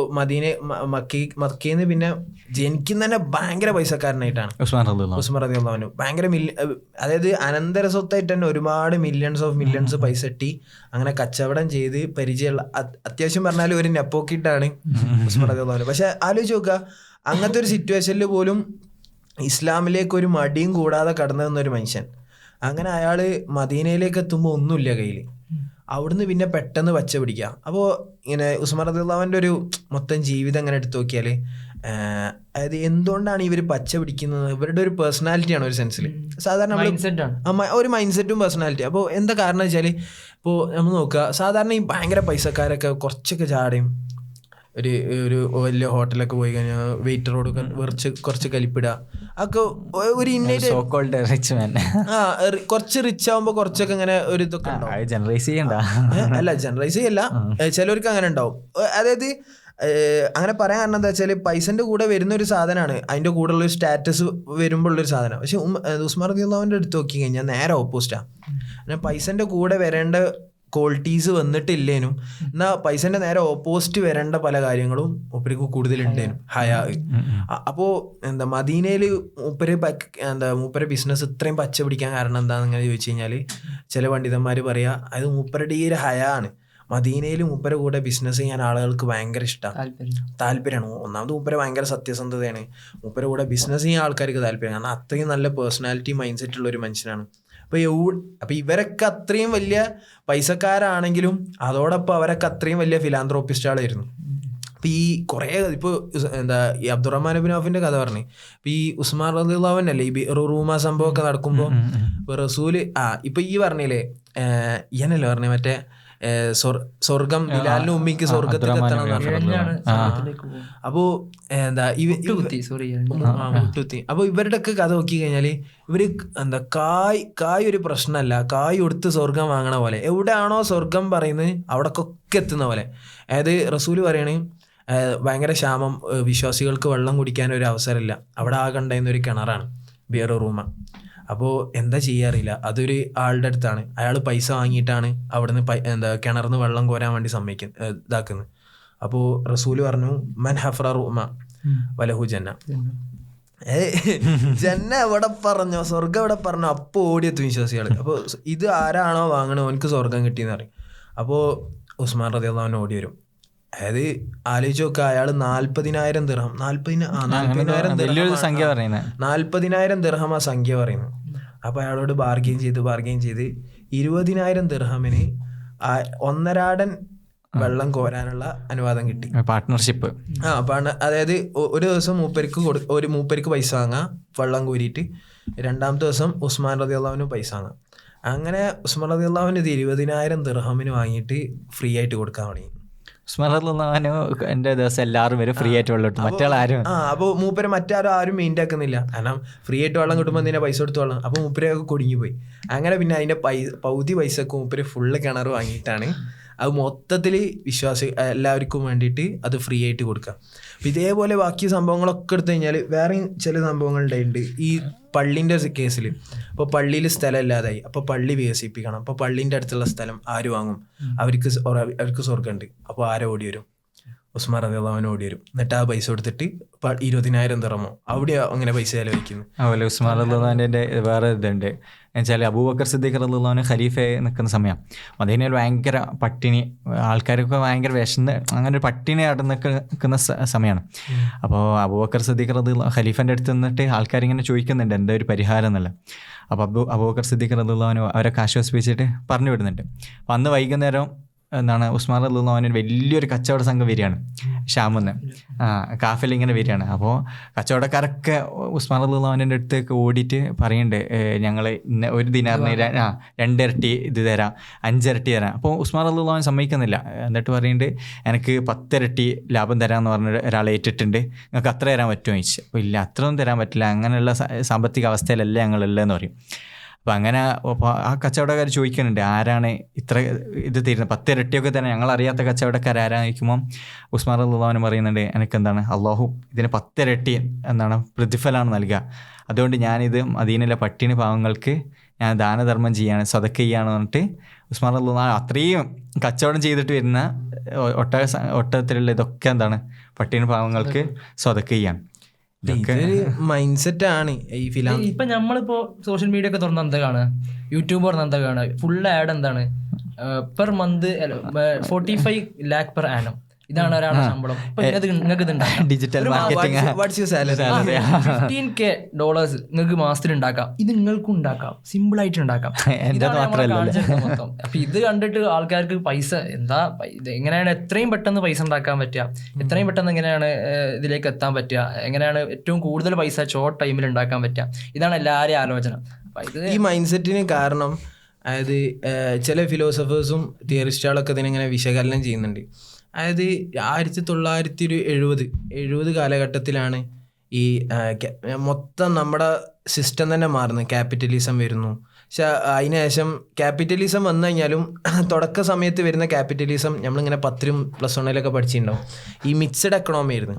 മക്കീന്ന് പിന്നെ ജനിക്കുന്ന തന്നെ ഭയങ്കര പൈസക്കാരനായിട്ടാണ് ഉസ്മാൻ റളിയല്ലാഹു. ഭയങ്കര അതായത് അനന്തര സ്വത്തായിട്ട് തന്നെ ഒരുപാട് മില്യൺസ് പൈസ ഇട്ടി അങ്ങനെ കച്ചവടം ചെയ്ത് പരിചയമുള്ള അത്യാവശ്യം പറഞ്ഞാൽ ഒരു നെപ്പോക്കിട്ടാണ് ഉസ്മാൻ റളിയല്ലാഹു. പക്ഷെ ആലോചിച്ച് നോക്കുക, അങ്ങനത്തെ ഒരു സിറ്റുവേഷനിൽ പോലും ഇസ്ലാമിലേക്ക് ഒരു മടിയും കൂടാതെ കടന്നു വന്നൊരു മനുഷ്യൻ. അങ്ങനെ അയാൾ മദീനയിലേക്ക് എത്തുമ്പോൾ ഒന്നുമില്ല കയ്യിൽ, അവിടുന്ന് പിന്നെ പെട്ടെന്ന് പച്ച പിടിക്കുക. അപ്പോൾ ഇങ്ങനെ ഉസ്മാൻ റളിയല്ലാഹുവിൻ്റെ ഒരു മൊത്തം ജീവിതം അങ്ങനെ എടുത്തു നോക്കിയാൽ അതായത് എന്തുകൊണ്ടാണ് ഇവർ പച്ച പിടിക്കുന്നത്, ഇവരുടെ ഒരു പേഴ്സണാലിറ്റിയാണ് ഒരു സെൻസിൽ. സാധാരണ ഒരു മൈൻഡ് സെറ്റും പേഴ്സണാലിറ്റി. അപ്പോൾ എന്താ കാരണം വെച്ചാൽ ഇപ്പോൾ നമ്മൾ നോക്കുക, സാധാരണ ഈ ഭയങ്കര പൈസക്കാരൊക്കെ കുറച്ചൊക്കെ ചാടയും ഒരു വലിയ ഹോട്ടലൊക്കെ പോയി കഴിഞ്ഞാൽ വെയിറ്ററോട് കുറച്ച് കലിപ്പിടുക, അതൊക്കെ ഒരു കുറച്ച് റിച്ച് ആകുമ്പോൾ കുറച്ചൊക്കെ ഇങ്ങനെ ഒരു ഇതൊക്കെ അല്ല ജനറൈസ് ചെയ്യല്ല, ചിലവർക്ക് അങ്ങനെ ഉണ്ടാവും. അതായത് അങ്ങനെ പറയാൻ കാരണം എന്താ വെച്ചാൽ പൈസന്റെ കൂടെ വരുന്ന ഒരു സാധനമാണ്, അതിന്റെ കൂടെ ഉള്ളൊരു സ്റ്റാറ്റസ് വരുമ്പോൾ ഉള്ളൊരു സാധനം. പക്ഷെ ഉസ്മാൻ റളിയല്ലാഹുവിന്റെ അടുത്ത് നോക്കി കഴിഞ്ഞാൽ നേരെ ഓപ്പോസിറ്റാണ്. പൈസന്റെ കൂടെ വരേണ്ട ക്വാളിറ്റീസ് വന്നിട്ടില്ലേനും എന്നാൽ പൈസന്റെ നേരെ ഓപ്പോസിറ്റ് വരേണ്ട പല കാര്യങ്ങളും മൂപ്പർക്ക് കൂടുതലുണ്ടേനും ഹയാ. അപ്പോൾ എന്താ മദീനയിൽ മൂപ്പരെ ബിസിനസ് ഇത്രയും പച്ച പിടിക്കാൻ കാരണം എന്താണെന്ന് ഇങ്ങനെ ചോദിച്ചു കഴിഞ്ഞാൽ ചില പണ്ഡിതന്മാർ പറയാ അത് മൂപ്പരുടെ ഈ ഒരു ഹയാ ആണ്. മദീനയിൽ മൂപ്പരെ കൂടെ ബിസിനസ് ചെയ്യാൻ ആളുകൾക്ക് ഭയങ്കര ഇഷ്ടമാണ്, താല്പര്യമാണ്. ഒന്നാമത് മൂപ്പരെ ഭയങ്കര സത്യസന്ധതയാണ്, മൂപ്പരെ കൂടെ ബിസിനസ് ചെയ്യാൻ ആൾക്കാർക്ക് താല്പര്യം, കാരണം അത്രയും നല്ല പേഴ്സണാലിറ്റി മൈൻഡ് സെറ്റ് ഉള്ള ഒരു മനുഷ്യനാണ്. അപ്പോൾ ഇവരൊക്കെ അത്രയും വലിയ പൈസക്കാരാണെങ്കിലും അതോടൊപ്പം അവരൊക്കെ അത്രയും വലിയ ഫിലാന്ത്രോപ്പിസ്റ്റുകളായിരുന്നു. അപ്പോൾ ഈ കുറേ ഇപ്പോൾ എന്താ ഈ അബ്ദുറഹ്മാൻ ഇബ്നു ഔഫിൻ്റെ കഥ പറഞ്ഞു. ഇപ്പോൾ ഈ ഉസ്മാൻ റളിയല്ലാഹു അൻഹു ഈ റൂമ സംഭവമൊക്കെ നടക്കുമ്പോൾ റസൂല് ഇപ്പോൾ ഈ പറഞ്ഞില്ലേ ഇയനല്ലേ പറഞ്ഞേ മറ്റേ സ്വർഗം ബിലാലിനും ഉമ്മിക്ക് സ്വർഗത്തിൽ എത്തണം. അപ്പോ എന്താ മുട്ടുത്തി. അപ്പൊ ഇവരുടെ ഒക്കെ കഥ നോക്കി കഴിഞ്ഞാല് ഇവര് എന്താ കായ് ഒരു പ്രശ്നമല്ല, കായ് കൊടുത്ത് സ്വർഗം വാങ്ങണ പോലെ, എവിടെയാണോ സ്വർഗം പറയുന്നത് അവിടക്കൊക്കെ എത്തുന്ന പോലെ. അതായത് റസൂല് പറയണ് ഭയങ്കര ക്ഷാമം, വിശ്വാസികൾക്ക് വെള്ളം കുടിക്കാൻ ഒരു അവസരമില്ല, അവിടെ കണ്ടുന്ന ഒരു കിണറാണ് ബിയർ റൂമ. അപ്പോൾ എന്താ ചെയ്യാറില്ല, അതൊരു ആളുടെ അടുത്താണ്, അയാൾ പൈസ വാങ്ങിയിട്ടാണ് അവിടുന്ന് എന്താ കിണറിന്ന് വെള്ളം കോരാൻ വേണ്ടി ഇതാക്കുന്നത്. അപ്പോൾ റസൂല് പറഞ്ഞു മൻ ഹഫറ റൂമ വലഹു ജന്ന. ജന്ന എവിടെ പറഞ്ഞോ, സ്വർഗം എവിടെ പറഞ്ഞോ, അപ്പോൾ ഓടിയെത്തും വിശ്വാസികൾ. അപ്പോൾ ഇത് ആരാണോ വാങ്ങണോ അവനക്ക് സ്വർഗം കിട്ടിയെന്ന് പറയും. അപ്പോൾ ഉസ്മാൻ റളിയല്ലാഹു അൻഹു ഓടി വരും. അതായത് ആലോചിച്ച് നോക്കുക, അയാൾ 40,000 ദിർഹം 40,000 ദിർഹം ആ സംഖ്യ പറയുന്നത്. അപ്പോൾ അയാളോട് ബാർഗെയിൻ ചെയ്ത് 20,000 ദിർഹമിന് 1.5 വെള്ളം കോരാനുള്ള അനുവാദം കിട്ടി. പാർട്ട്ണർഷിപ്പ്. അതായത് ഒരു ദിവസം മൂപ്പർക്ക് പൈസ വാങ്ങാം വെള്ളം കോരിയിട്ട്, രണ്ടാമത്തെ ദിവസം ഉസ്മാൻ റളിയല്ലാഹു അൻഹു പൈസ വാങ്ങാം. അങ്ങനെ ഉസ്മാൻ റളിയല്ലാഹു അൻഹു 20,000 ദിർഹമിന് വാങ്ങിയിട്ട് ഫ്രീ ആയിട്ട് കൊടുക്കാൻ തുടങ്ങി. ഉസ്മാൻ റളിയല്ലാഹു അൻഹു എൻ്റെ ദിവസം എല്ലാവരും വരും ഫ്രീ ആയിട്ട് വെള്ളം കിട്ടും, മറ്റാരും. അപ്പോൾ മൂപ്പര് മറ്റാരും മെയിൻ്റ് ആക്കുന്നില്ല, കാരണം ഫ്രീ ആയിട്ട് വെള്ളം കിട്ടുമ്പോൾ എന്തിനാ പൈസ കൊടുത്ത് വെള്ളം. അപ്പോൾ മൂപ്പരൊക്കെ കുടുങ്ങിപ്പോയി. അങ്ങനെ പിന്നെ അതിൻ്റെ പകുതി പൈസക്ക് മൂപ്പര് ഫുള്ള് കിണർ വാങ്ങിയിട്ടാണ് അത് മൊത്തത്തിൽ എല്ലാവർക്കും വേണ്ടിയിട്ട് അത് ഫ്രീ ആയിട്ട് കൊടുക്കുക. അപ്പം ഇതേപോലെ ബാക്കി സംഭവങ്ങളൊക്കെ എടുത്തു കഴിഞ്ഞാൽ വേറെയും ചില സംഭവങ്ങളുണ്ടായിട്ടുണ്ട്. ഈ പള്ളീൻ്റെ കേസിൽ ഇപ്പോൾ പള്ളിയിൽ സ്ഥലം ഇല്ലാതായി, അപ്പോൾ പള്ളി വികസിപ്പിക്കണം. അപ്പോൾ പള്ളീൻ്റെ അടുത്തുള്ള സ്ഥലം ആര് വാങ്ങും? അവർക്ക് സ്വർഗമുണ്ട്. അപ്പോൾ ആരെ ഓടി വരും? ഉസ്മാൻ റളിയല്ലാഹു അൻഹു ഓടി വരും. എന്നിട്ട് ആ പൈസ കൊടുത്തിട്ട് 20,000 ദിർഹമോ അവിടെ അങ്ങനെ പൈസ ചെലവഴിക്കുന്നു. അതുപോലെ ഉസ്മാൻ റളിയല്ലാഹു അൻഹുവിൻ്റെ വേറെ ഇതുണ്ട്, എന്നുവെച്ചാൽ അബൂബക്കർ സിദ്ദീഖ് റളിയല്ലാഹു ഖലീഫയെ നിൽക്കുന്ന സമയം മദീനയിൽ ഭയങ്കര പട്ടിണി, ആൾക്കാരൊക്കെ ഭയങ്കര വിശന്ന് അങ്ങനെ ഒരു പട്ടിണി നിൽക്കുന്ന സമയമാണ്. അപ്പോൾ അബൂബക്കർ സിദ്ദീഖ് റളിയല്ലാഹു ഖലീഫൻ്റെ അടുത്ത് നിന്നിട്ട് ആൾക്കാരിങ്ങനെ ചോദിക്കുന്നുണ്ട് എന്താ ഒരു പരിഹാരം എന്നുള്ളത്. അപ്പോൾ അബൂബക്കർ സിദ്ദീഖ് റളിയല്ലാഹു അവരൊക്കെ ആശ്വസിപ്പിച്ചിട്ട് പറഞ്ഞു വിടുന്നുണ്ട്. അപ്പോൾ അന്ന് വൈകുന്നേരം ഉസ്മാൻ റളിയല്ലാഹു അൻഹു വലിയൊരു കച്ചവട സംഘം വരികയാണ് ഷാമിന്ന്, കാഫിൽ ഇങ്ങനെ വരികയാണ്. അപ്പോൾ കച്ചവടക്കാരൊക്കെ ഉസ്മാൻ റളിയല്ലാഹു അൻഹുവിൻ്റെ അടുത്തേക്ക് ഓടിയിട്ട് പറയുന്നുണ്ട് ഞങ്ങൾ ഇന്ന ഒരു ദിനാറിന് 2 ഇരട്ടി ഇത് തരാം, 5 ഇരട്ടി തരാം. അപ്പോൾ ഉസ്മാൻ റളിയല്ലാഹു അൻഹു സമ്മതിക്കുന്നില്ല. എന്നിട്ട് പറയുന്നുണ്ട് എനിക്ക് 10 ഇരട്ടി ലാഭം തരാമെന്ന് പറഞ്ഞ ഒരാൾ ഏറ്റിട്ടുണ്ട്, നിങ്ങൾക്ക് അത്ര തരാൻ പറ്റുമോ ചോദിച്ചു. അപ്പോൾ ഇല്ല അത്രയൊന്നും തരാൻ പറ്റില്ല, അങ്ങനെയുള്ള സാമ്പത്തിക അവസ്ഥയിലല്ല ഞങ്ങളുള്ളതെന്ന് പറയും. അപ്പോൾ അങ്ങനെ ആ കച്ചവടക്കാർ ചോദിക്കുന്നുണ്ട് ആരാണ് ഇത്ര ഇത് തരുന്നത്, 10 ഇരട്ടിയൊക്കെ തന്നെ ഞങ്ങളറിയാത്ത കച്ചവടക്കാർ ആരാന്ന് ചോദിക്കുമ്പോൾ ഉസ്മാൻ റളിയല്ലാഹു അൻഹു പറയുന്നുണ്ട് എനിക്കെന്താണ് അള്ളാഹു ഇതിന് 10 ഇരട്ടി പ്രതിഫലമാണ് നൽകുക, അതുകൊണ്ട് ഞാനിത് മദീനയിലെ പട്ടിണി പാവങ്ങൾക്ക് ഞാൻ ദാനധർമ്മം ചെയ്യാണ്, സദക്ക ചെയ്യാന്ന് പറഞ്ഞിട്ട് ഉസ്മാൻ റളിയല്ലാഹു അൻഹു അത്രയും കച്ചവടം ചെയ്തിട്ട് വരുന്ന ഒട്ടകത്തിലുള്ള ഇതൊക്കെ പട്ടിണി പാവങ്ങൾക്ക് സദക്ക ചെയ്യാൻ. മൈൻഡ് സെറ്റ് ആണ് ഈ ഫിലിം. ഇപ്പൊ നമ്മളിപ്പോ സോഷ്യൽ മീഡിയ ഒക്കെ തുറന്ന എന്താ കാണുക, യൂട്യൂബ് തുറന്ന എന്താ കാണുക, ഫുൾ ആഡ് എന്താണ് per month 45 lakh per annum. ഇതാണ് ഒരാളുടെ ശമ്പളം. നിങ്ങൾക്ക് ഡിജിറ്റൽ മാർക്കറ്റിംഗ് $15K നിങ്ങൾക്ക് മാസത്തിൽ ഉണ്ടാക്കാം. ഇത് നിങ്ങൾക്കും ഉണ്ടാക്കാം, സിമ്പിൾ ആയിട്ട് ഉണ്ടാക്കാം. മൊത്തം അപ്പൊ ഇത് കണ്ടിട്ട് ആൾക്കാർക്ക് പൈസ എന്താ എങ്ങനെയാണ് എത്രയും പെട്ടെന്ന് പൈസ ഉണ്ടാക്കാൻ പറ്റുക, എത്രയും പെട്ടെന്ന് എങ്ങനെയാണ് ഇതിലേക്ക് എത്താൻ പറ്റുക, എങ്ങനെയാണ് ഏറ്റവും കൂടുതൽ പൈസ ഷോർട്ട് ടൈമിൽ ഉണ്ടാക്കാൻ പറ്റുക, ഇതാണ് എല്ലാവരെയും ആലോചന. ഈ മൈൻഡ് സെറ്റിന് കാരണം അതായത് ചില ഫിലോസഫേഴ്സും തിയറിസ്റ്റുകളൊക്കെ ഇതിനെങ്ങനെ വിശകലനം ചെയ്യുന്നുണ്ട്. അതായത് 1970 കാലഘട്ടത്തിലാണ് ഈ മൊത്തം നമ്മുടെ സിസ്റ്റം തന്നെ മാറുന്നത്, ക്യാപിറ്റലിസം വരുന്നു. പക്ഷെ അതിനുശേഷം ക്യാപിറ്റലിസം വന്നു കഴിഞ്ഞാലും തുടക്ക സമയത്ത് വരുന്ന ക്യാപിറ്റലിസം നമ്മളിങ്ങനെ 10+1 പഠിച്ചിട്ടുണ്ടാവും, ഈ മിക്സഡ് എക്കണോമി ആയിരുന്നു.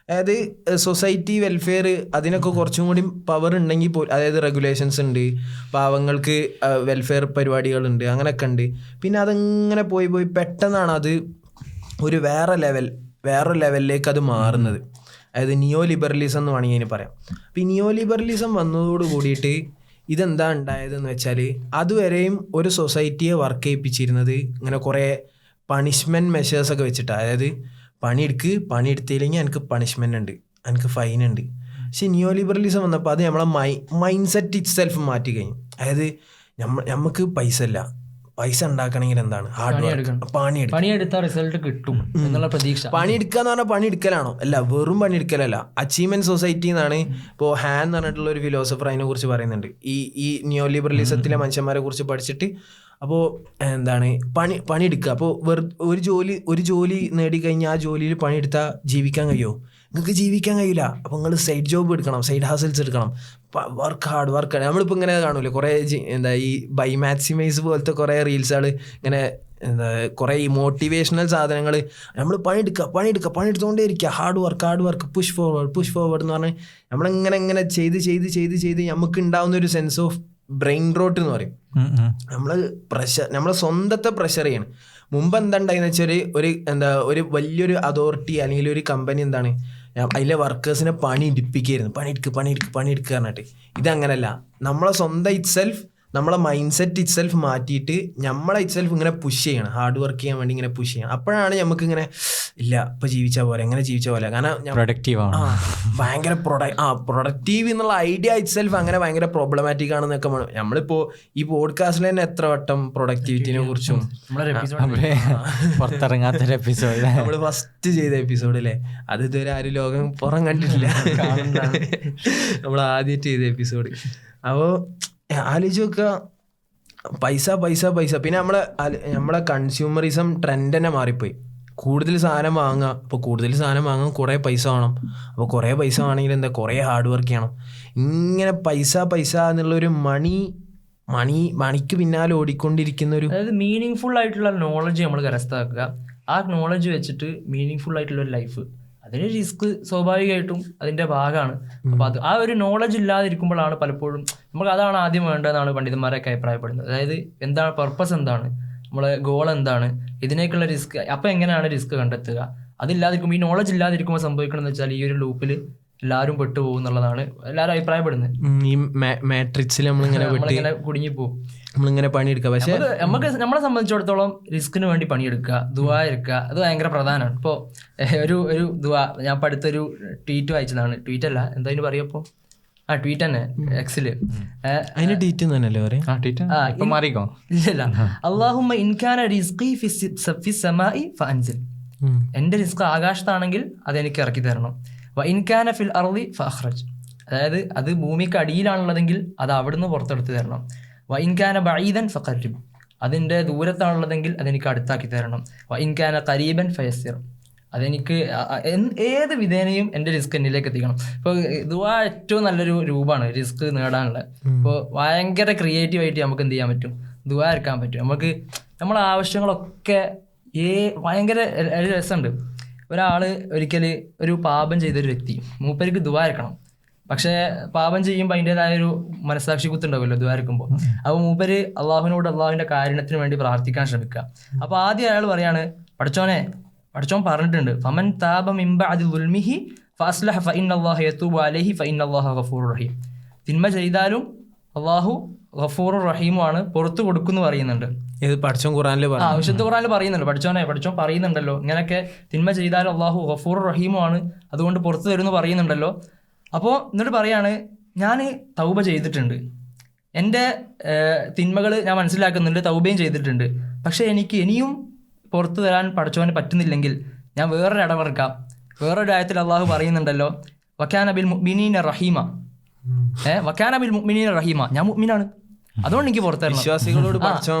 അതായത് സൊസൈറ്റി വെൽഫെയർ അതിനൊക്കെ കുറച്ചും കൂടി പവർ ഉണ്ടെങ്കിൽ പോലും, അതായത് റെഗുലേഷൻസ് ഉണ്ട്, പാവങ്ങൾക്ക് വെൽഫെയർ പരിപാടികളുണ്ട്, അങ്ങനെയൊക്കെ ഉണ്ട്. പിന്നെ അതങ്ങനെ പോയി പെട്ടെന്നാണ് അത് ഒരു വേറെ ലെവലിലേക്ക് അത് മാറുന്നത്. അതായത് നിയോ ലിബറലിസം എന്ന് വേണമെങ്കിൽ അതിന് പറയാം. അപ്പോൾ ഈ നിയോ ലിബറലിസം വന്നതോട് കൂടിയിട്ട് ഇതെന്താ ഉണ്ടായതെന്ന് വെച്ചാൽ അതുവരെയും ഒരു സൊസൈറ്റിയെ വർക്ക് ചെയ്യിപ്പിച്ചിരുന്നത് ഇങ്ങനെ കുറേ പണിഷ്മെൻറ്റ് മെഷേഴ്സൊക്കെ വെച്ചിട്ടാണ്. അതായത് പണിയെടുത്തില്ലെങ്കിൽ എനിക്ക് പണിഷ്മെൻ്റ് ഉണ്ട്, എനിക്ക് ഫൈൻ ഉണ്ട്. പക്ഷെ നിയോ ലിബറലിസം വന്നപ്പോൾ അത് നമ്മളെ മൈൻഡ് സെറ്റ് ഇറ്റ് സെൽഫ് മാറ്റി കഴിഞ്ഞു. അതായത് നമുക്ക് പൈസ ഉണ്ടാക്കണമെങ്കിൽ എന്താണ് ഹാർഡ് വർക്ക്, പണിയെടുത്താൽ റിസൾട്ട് കിട്ടും എന്നുള്ള പ്രതീക്ഷ. പണിയെടുക്കുക എന്ന് പറഞ്ഞാൽ പണിയെടുക്കലാണോ? അല്ല, വെറും പണിയെടുക്കലല്ല, അച്ചീവ്മെന്റ് സൊസൈറ്റി എന്നാണ് ഇപ്പോൾ ഹാൻ എന്ന് പറഞ്ഞിട്ടുള്ള ഒരു ഫിലോസഫർ അതിനെ കുറിച്ച് പറയുന്നുണ്ട്. ഈ നിയോ ലിബറലിസത്തിലെ മനുഷ്യന്മാരെ കുറിച്ച് പഠിച്ചിട്ട് അപ്പോൾ എന്താണ് പണിയെടുക്കുക. അപ്പോൾ ഒരു ജോലി നേടിക്കഴിഞ്ഞാൽ ആ ജോലിയിൽ പണിയെടുത്താൽ ജീവിക്കാൻ കഴിയുമോ? നിങ്ങൾക്ക് ജീവിക്കാൻ കഴിയില്ല. അപ്പോൾ നിങ്ങൾ സൈഡ് ജോബ് എടുക്കണം, സൈഡ് ഹസൽസ് എടുക്കണം, ഹാർഡ് വർക്ക്. നമ്മളിപ്പോൾ ഇങ്ങനെ കാണൂല്ലേ കുറേ ഈ ബൈ മാക്സിമൈസ് പോലത്തെ കുറേ റീൽസുകൾ, ഇങ്ങനെ കുറേ ഈ മോട്ടിവേഷണൽ സാധനങ്ങൾ. നമ്മൾ പണിയെടുത്തുകൊണ്ടേ ഇരിക്കുക, ഹാർഡ് വർക്ക്, പുഷ് ഫോർവേഡ് എന്ന് പറഞ്ഞാൽ നമ്മളിങ്ങനെ ചെയ്ത് നമുക്ക് ഉണ്ടാവുന്ന ഒരു സെൻസ് ഓഫ് ബ്രെയിൻ റോട്ട് എന്ന് പറയും. നമ്മളെ സ്വന്തത്തെ പ്രഷർ ചെയ്യണം. മുമ്പ് എന്താ ഉണ്ടായെന്ന് വെച്ചാൽ ഒരു വലിയൊരു അതോറിറ്റി അല്ലെങ്കിൽ ഒരു കമ്പനി അതിലെ വർക്കേഴ്സിനെ പണിയെടുക്കുക പറഞ്ഞിട്ട്. ഇതങ്ങനല്ല, നമ്മളെ സ്വന്തം നമ്മളെ മൈൻഡ് സെറ്റ് ഇറ്റ് സെൽഫ് മാറ്റിയിട്ട് നമ്മളെ ഇറ്റ് സെൽഫ് ഇങ്ങനെ പുഷ് ചെയ്യണം, ഹാർഡ് വർക്ക് ചെയ്യാൻ വേണ്ടി ഇങ്ങനെ പുഷ് ചെയ്യണം. അപ്പോഴാണ് നമുക്ക് ഇങ്ങനെ ഇല്ല ഇപ്പം ജീവിച്ചാൽ പോലെ, എങ്ങനെ ജീവിച്ചാൽ പോലെ. കാരണം ഭയങ്കര പ്രൊഡക്റ്റീവ് എന്നുള്ള ഐഡിയ ഇറ്റ് സെൽഫ് അങ്ങനെ ഭയങ്കര പ്രോബ്ലമാറ്റിക് ആണെന്നൊക്കെ. നമ്മളിപ്പോൾ ഈ പോഡ്കാസ്റ്റിൽ തന്നെ എത്ര വട്ടം പ്രൊഡക്ടിവിറ്റിനെ കുറിച്ചും പുറത്തിറങ്ങാത്തൊരു എപ്പിസോഡ് നമ്മൾ ഫസ്റ്റ് ചെയ്ത എപ്പിസോഡ് അല്ലേ, അത് ഇതുവരെ ആരും ലോകം പുറം കണ്ടിട്ടില്ല, നമ്മൾ ആദ്യമായിട്ട് ചെയ്ത എപ്പിസോഡ്. അപ്പോൾ ആലോചിച്ച് നോക്കുക, പൈസ. പിന്നെ നമ്മളെ കൺസ്യൂമറിസം ട്രെൻഡ് തന്നെ മാറിപ്പോയി. കൂടുതൽ സാധനം വാങ്ങുക, അപ്പോൾ കൂടുതൽ സാധനം വാങ്ങാൻ കുറേ പൈസ വേണം. അപ്പോൾ കുറേ പൈസ വേണമെങ്കിൽ എന്താ കുറേ ഹാർഡ് വർക്ക് ചെയ്യണം. ഇങ്ങനെ പൈസ എന്നുള്ളൊരു മണിക്ക് പിന്നാലെ ഓടിക്കൊണ്ടിരിക്കുന്ന ഒരു, അതായത് മീനിങ് ഫുൾ ആയിട്ടുള്ള നോളജ് നമ്മൾ കരസ്ഥമാക്കുക. ആ നോളജ് വെച്ചിട്ട് മീനിങ് ഫുൾ ആയിട്ടുള്ള ഒരു ലൈഫ്, അതിന് റിസ്ക് സ്വാഭാവികമായിട്ടും അതിൻ്റെ ഭാഗമാണ്. അപ്പോൾ ആ ഒരു നോളജ് ഇല്ലാതിരിക്കുമ്പോഴാണ് പലപ്പോഴും അതാണ് ആദ്യം വേണ്ടതെന്നാണ് പണ്ഡിതന്മാരൊക്കെ അഭിപ്രായപ്പെടുന്നത്. അതായത് എന്താണ് പർപ്പസ്, എന്താണ് നമ്മളെ ഗോൾ, എന്താണ് ഇതിനേക്കുള്ള റിസ്ക്, അപ്പോൾ എങ്ങനെയാണ് റിസ്ക് കണ്ടെത്തുക. അതില്ലാതിരിക്കുമ്പോൾ, ഈ നോളജ് ഇല്ലാതിരിക്കുമ്പോൾ സംഭവിക്കണമെന്ന് വെച്ചാൽ ഈ ഒരു ലൂപ്പിൽ എല്ലാവരും പെട്ടുപോകും എന്നുള്ളതാണ് എല്ലാവരും അഭിപ്രായപ്പെടുന്നത്. ഈ മാട്രിക്സിൽ നമ്മളിങ്ങനെ കുടുങ്ങിപ്പോകും. നമ്മളിങ്ങനെ പണിയെടുക്കുക. പക്ഷെ നമുക്ക് നമ്മളെ സംബന്ധിച്ചിടത്തോളം റിസ്കിന് വേണ്ടി പണിയെടുക്കുക, ദുആ എടുക്കുക, അത് ഭയങ്കര പ്രധാനമാണ്. ഇപ്പോൾ ഒരു ദുആ ഞാൻ ഇപ്പോൾ അടുത്തൊരു ട്വീറ്റ് വായിച്ചതാണ്. ട്വീറ്റ് അല്ല, എന്തായാലും പറയപ്പോൾ ട്വീറ്റ് തന്നെ എക്സില്. അതിന് ട്വീറ്റ് തന്നെയല്ലേ പറയാം. ഇല്ലല്ല, അല്ലാഹുമ്മ ഇൻകാന റിസ്ഖി ഫിസ് സമാഇ ഫഅൻസിൽ. എൻ്റെ റിസ്ക് ആകാശത്താണെങ്കിൽ അതെനിക്ക് ഇറക്കി തരണം. വ ഇൻകാന ഫിൽ അർളി ഫഅഖ്റജ്. അതായത് അത് ഭൂമിക്ക് അടിയിലാണുള്ളതെങ്കിൽ അത് അവിടുന്ന് പുറത്തെടുത്ത് തരണം. വ ഇൻകാന ബഈദൻ ഫഖറിബ്. അതിൻ്റെ ദൂരത്താണുള്ളതെങ്കിൽ അതെനിക്ക് അടുത്താക്കി തരണം. വ ഇൻകാന ഖരീബൻ ഫയസ്സിർ. അതെനിക്ക് ഏത് വിധേനയും എൻ്റെ റിസ്ക് എന്നിലേക്ക് എത്തിക്കണം. ഇപ്പോൾ ദുആ ഏറ്റവും നല്ലൊരു രൂപമാണ് റിസ്ക് നേടാനുള്ളത്. ഇപ്പോൾ ഭയങ്കര ക്രിയേറ്റീവായിട്ട് നമുക്ക് എന്ത് ചെയ്യാൻ പറ്റും, ദുആ എടുക്കാൻ പറ്റും. നമുക്ക് നമ്മളെ ആവശ്യങ്ങളൊക്കെ ഭയങ്കര രസമുണ്ട്. ഒരാൾ ഒരിക്കൽ ഒരു പാപം ചെയ്തൊരു വ്യക്തി, മൂപ്പർക്ക് ദുആ എടുക്കണം. പക്ഷേ പാപം ചെയ്യുമ്പോൾ അതിൻ്റെതായൊരു മനസ്സാക്ഷി കുത്തുണ്ടാവുമല്ലോ ദുആ എടുക്കുമ്പോൾ. അപ്പോൾ മൂപ്പര് അള്ളാഹുവിനോട് അള്ളാഹുവിൻ്റെ കാരുണ്യത്തിന് വേണ്ടി പ്രാർത്ഥിക്കാൻ ശ്രമിക്കുക. അപ്പോൾ ആദ്യം അയാൾ പറയാണ്, പഠിച്ചോൻ പറഞ്ഞിട്ടുണ്ട്, ഫമൻ താബ മിൻ ബഅദി ദുൽമിഹി ഫഅസ്ലഹ ഫഇന്നല്ലാഹ യതൂബു അലൈഹി ഫഇന്നല്ലാഹ ഗഫൂറുർ റഹീം. തിന്മ ചെയ്താലും അള്ളാഹു ഗഫൂറുർ റഹീമുമാണ്, പുറത്തു കൊടുക്കുമെന്ന് പറയുന്നുണ്ട്. ഇത് പഠിച്ചോൻ ഖുർആനിൽ വിശുദ്ധ ഖുർആനിൽ പറയുന്നുണ്ട്. പഠിച്ചോൻ പറയുന്നുണ്ടല്ലോ, ഇങ്ങനെയൊക്കെ തിന്മ ചെയ്താലും അള്ളാഹു ഗഫൂറുർ റഹീമുമാണ്, അതുകൊണ്ട് പുറത്തു തരുമെന്ന് പറയുന്നുണ്ടല്ലോ. അപ്പോൾ എന്നിട്ട് പറയാണ്, ഞാൻ തൗബ ചെയ്തിട്ടുണ്ട്, എൻ്റെ തിന്മകൾ ഞാൻ മനസ്സിലാക്കുന്നുണ്ട്, തൗബയും ചെയ്തിട്ടുണ്ട്. പക്ഷേ എനിക്ക് ഇനിയും പുറത്തു തരാൻ പഠിച്ചവന് പറ്റുന്നില്ലെങ്കിൽ ഞാൻ വേറൊരു ഇടവെറുക്കാം. വേറൊരു ആയത്തിൽ അള്ളാഹു പറയുന്നുണ്ടല്ലോ, വക്കാന ബിൽ മുഅ്മിനീന റഹീമ. വക്കാന ബിൽ മുഅ്മിനീന റഹീമ, ഞാൻ മുഅ്മിനാണ്, അതുകൊണ്ട് എനിക്ക് പുറത്തരണം. വിശ്വാസികളോട്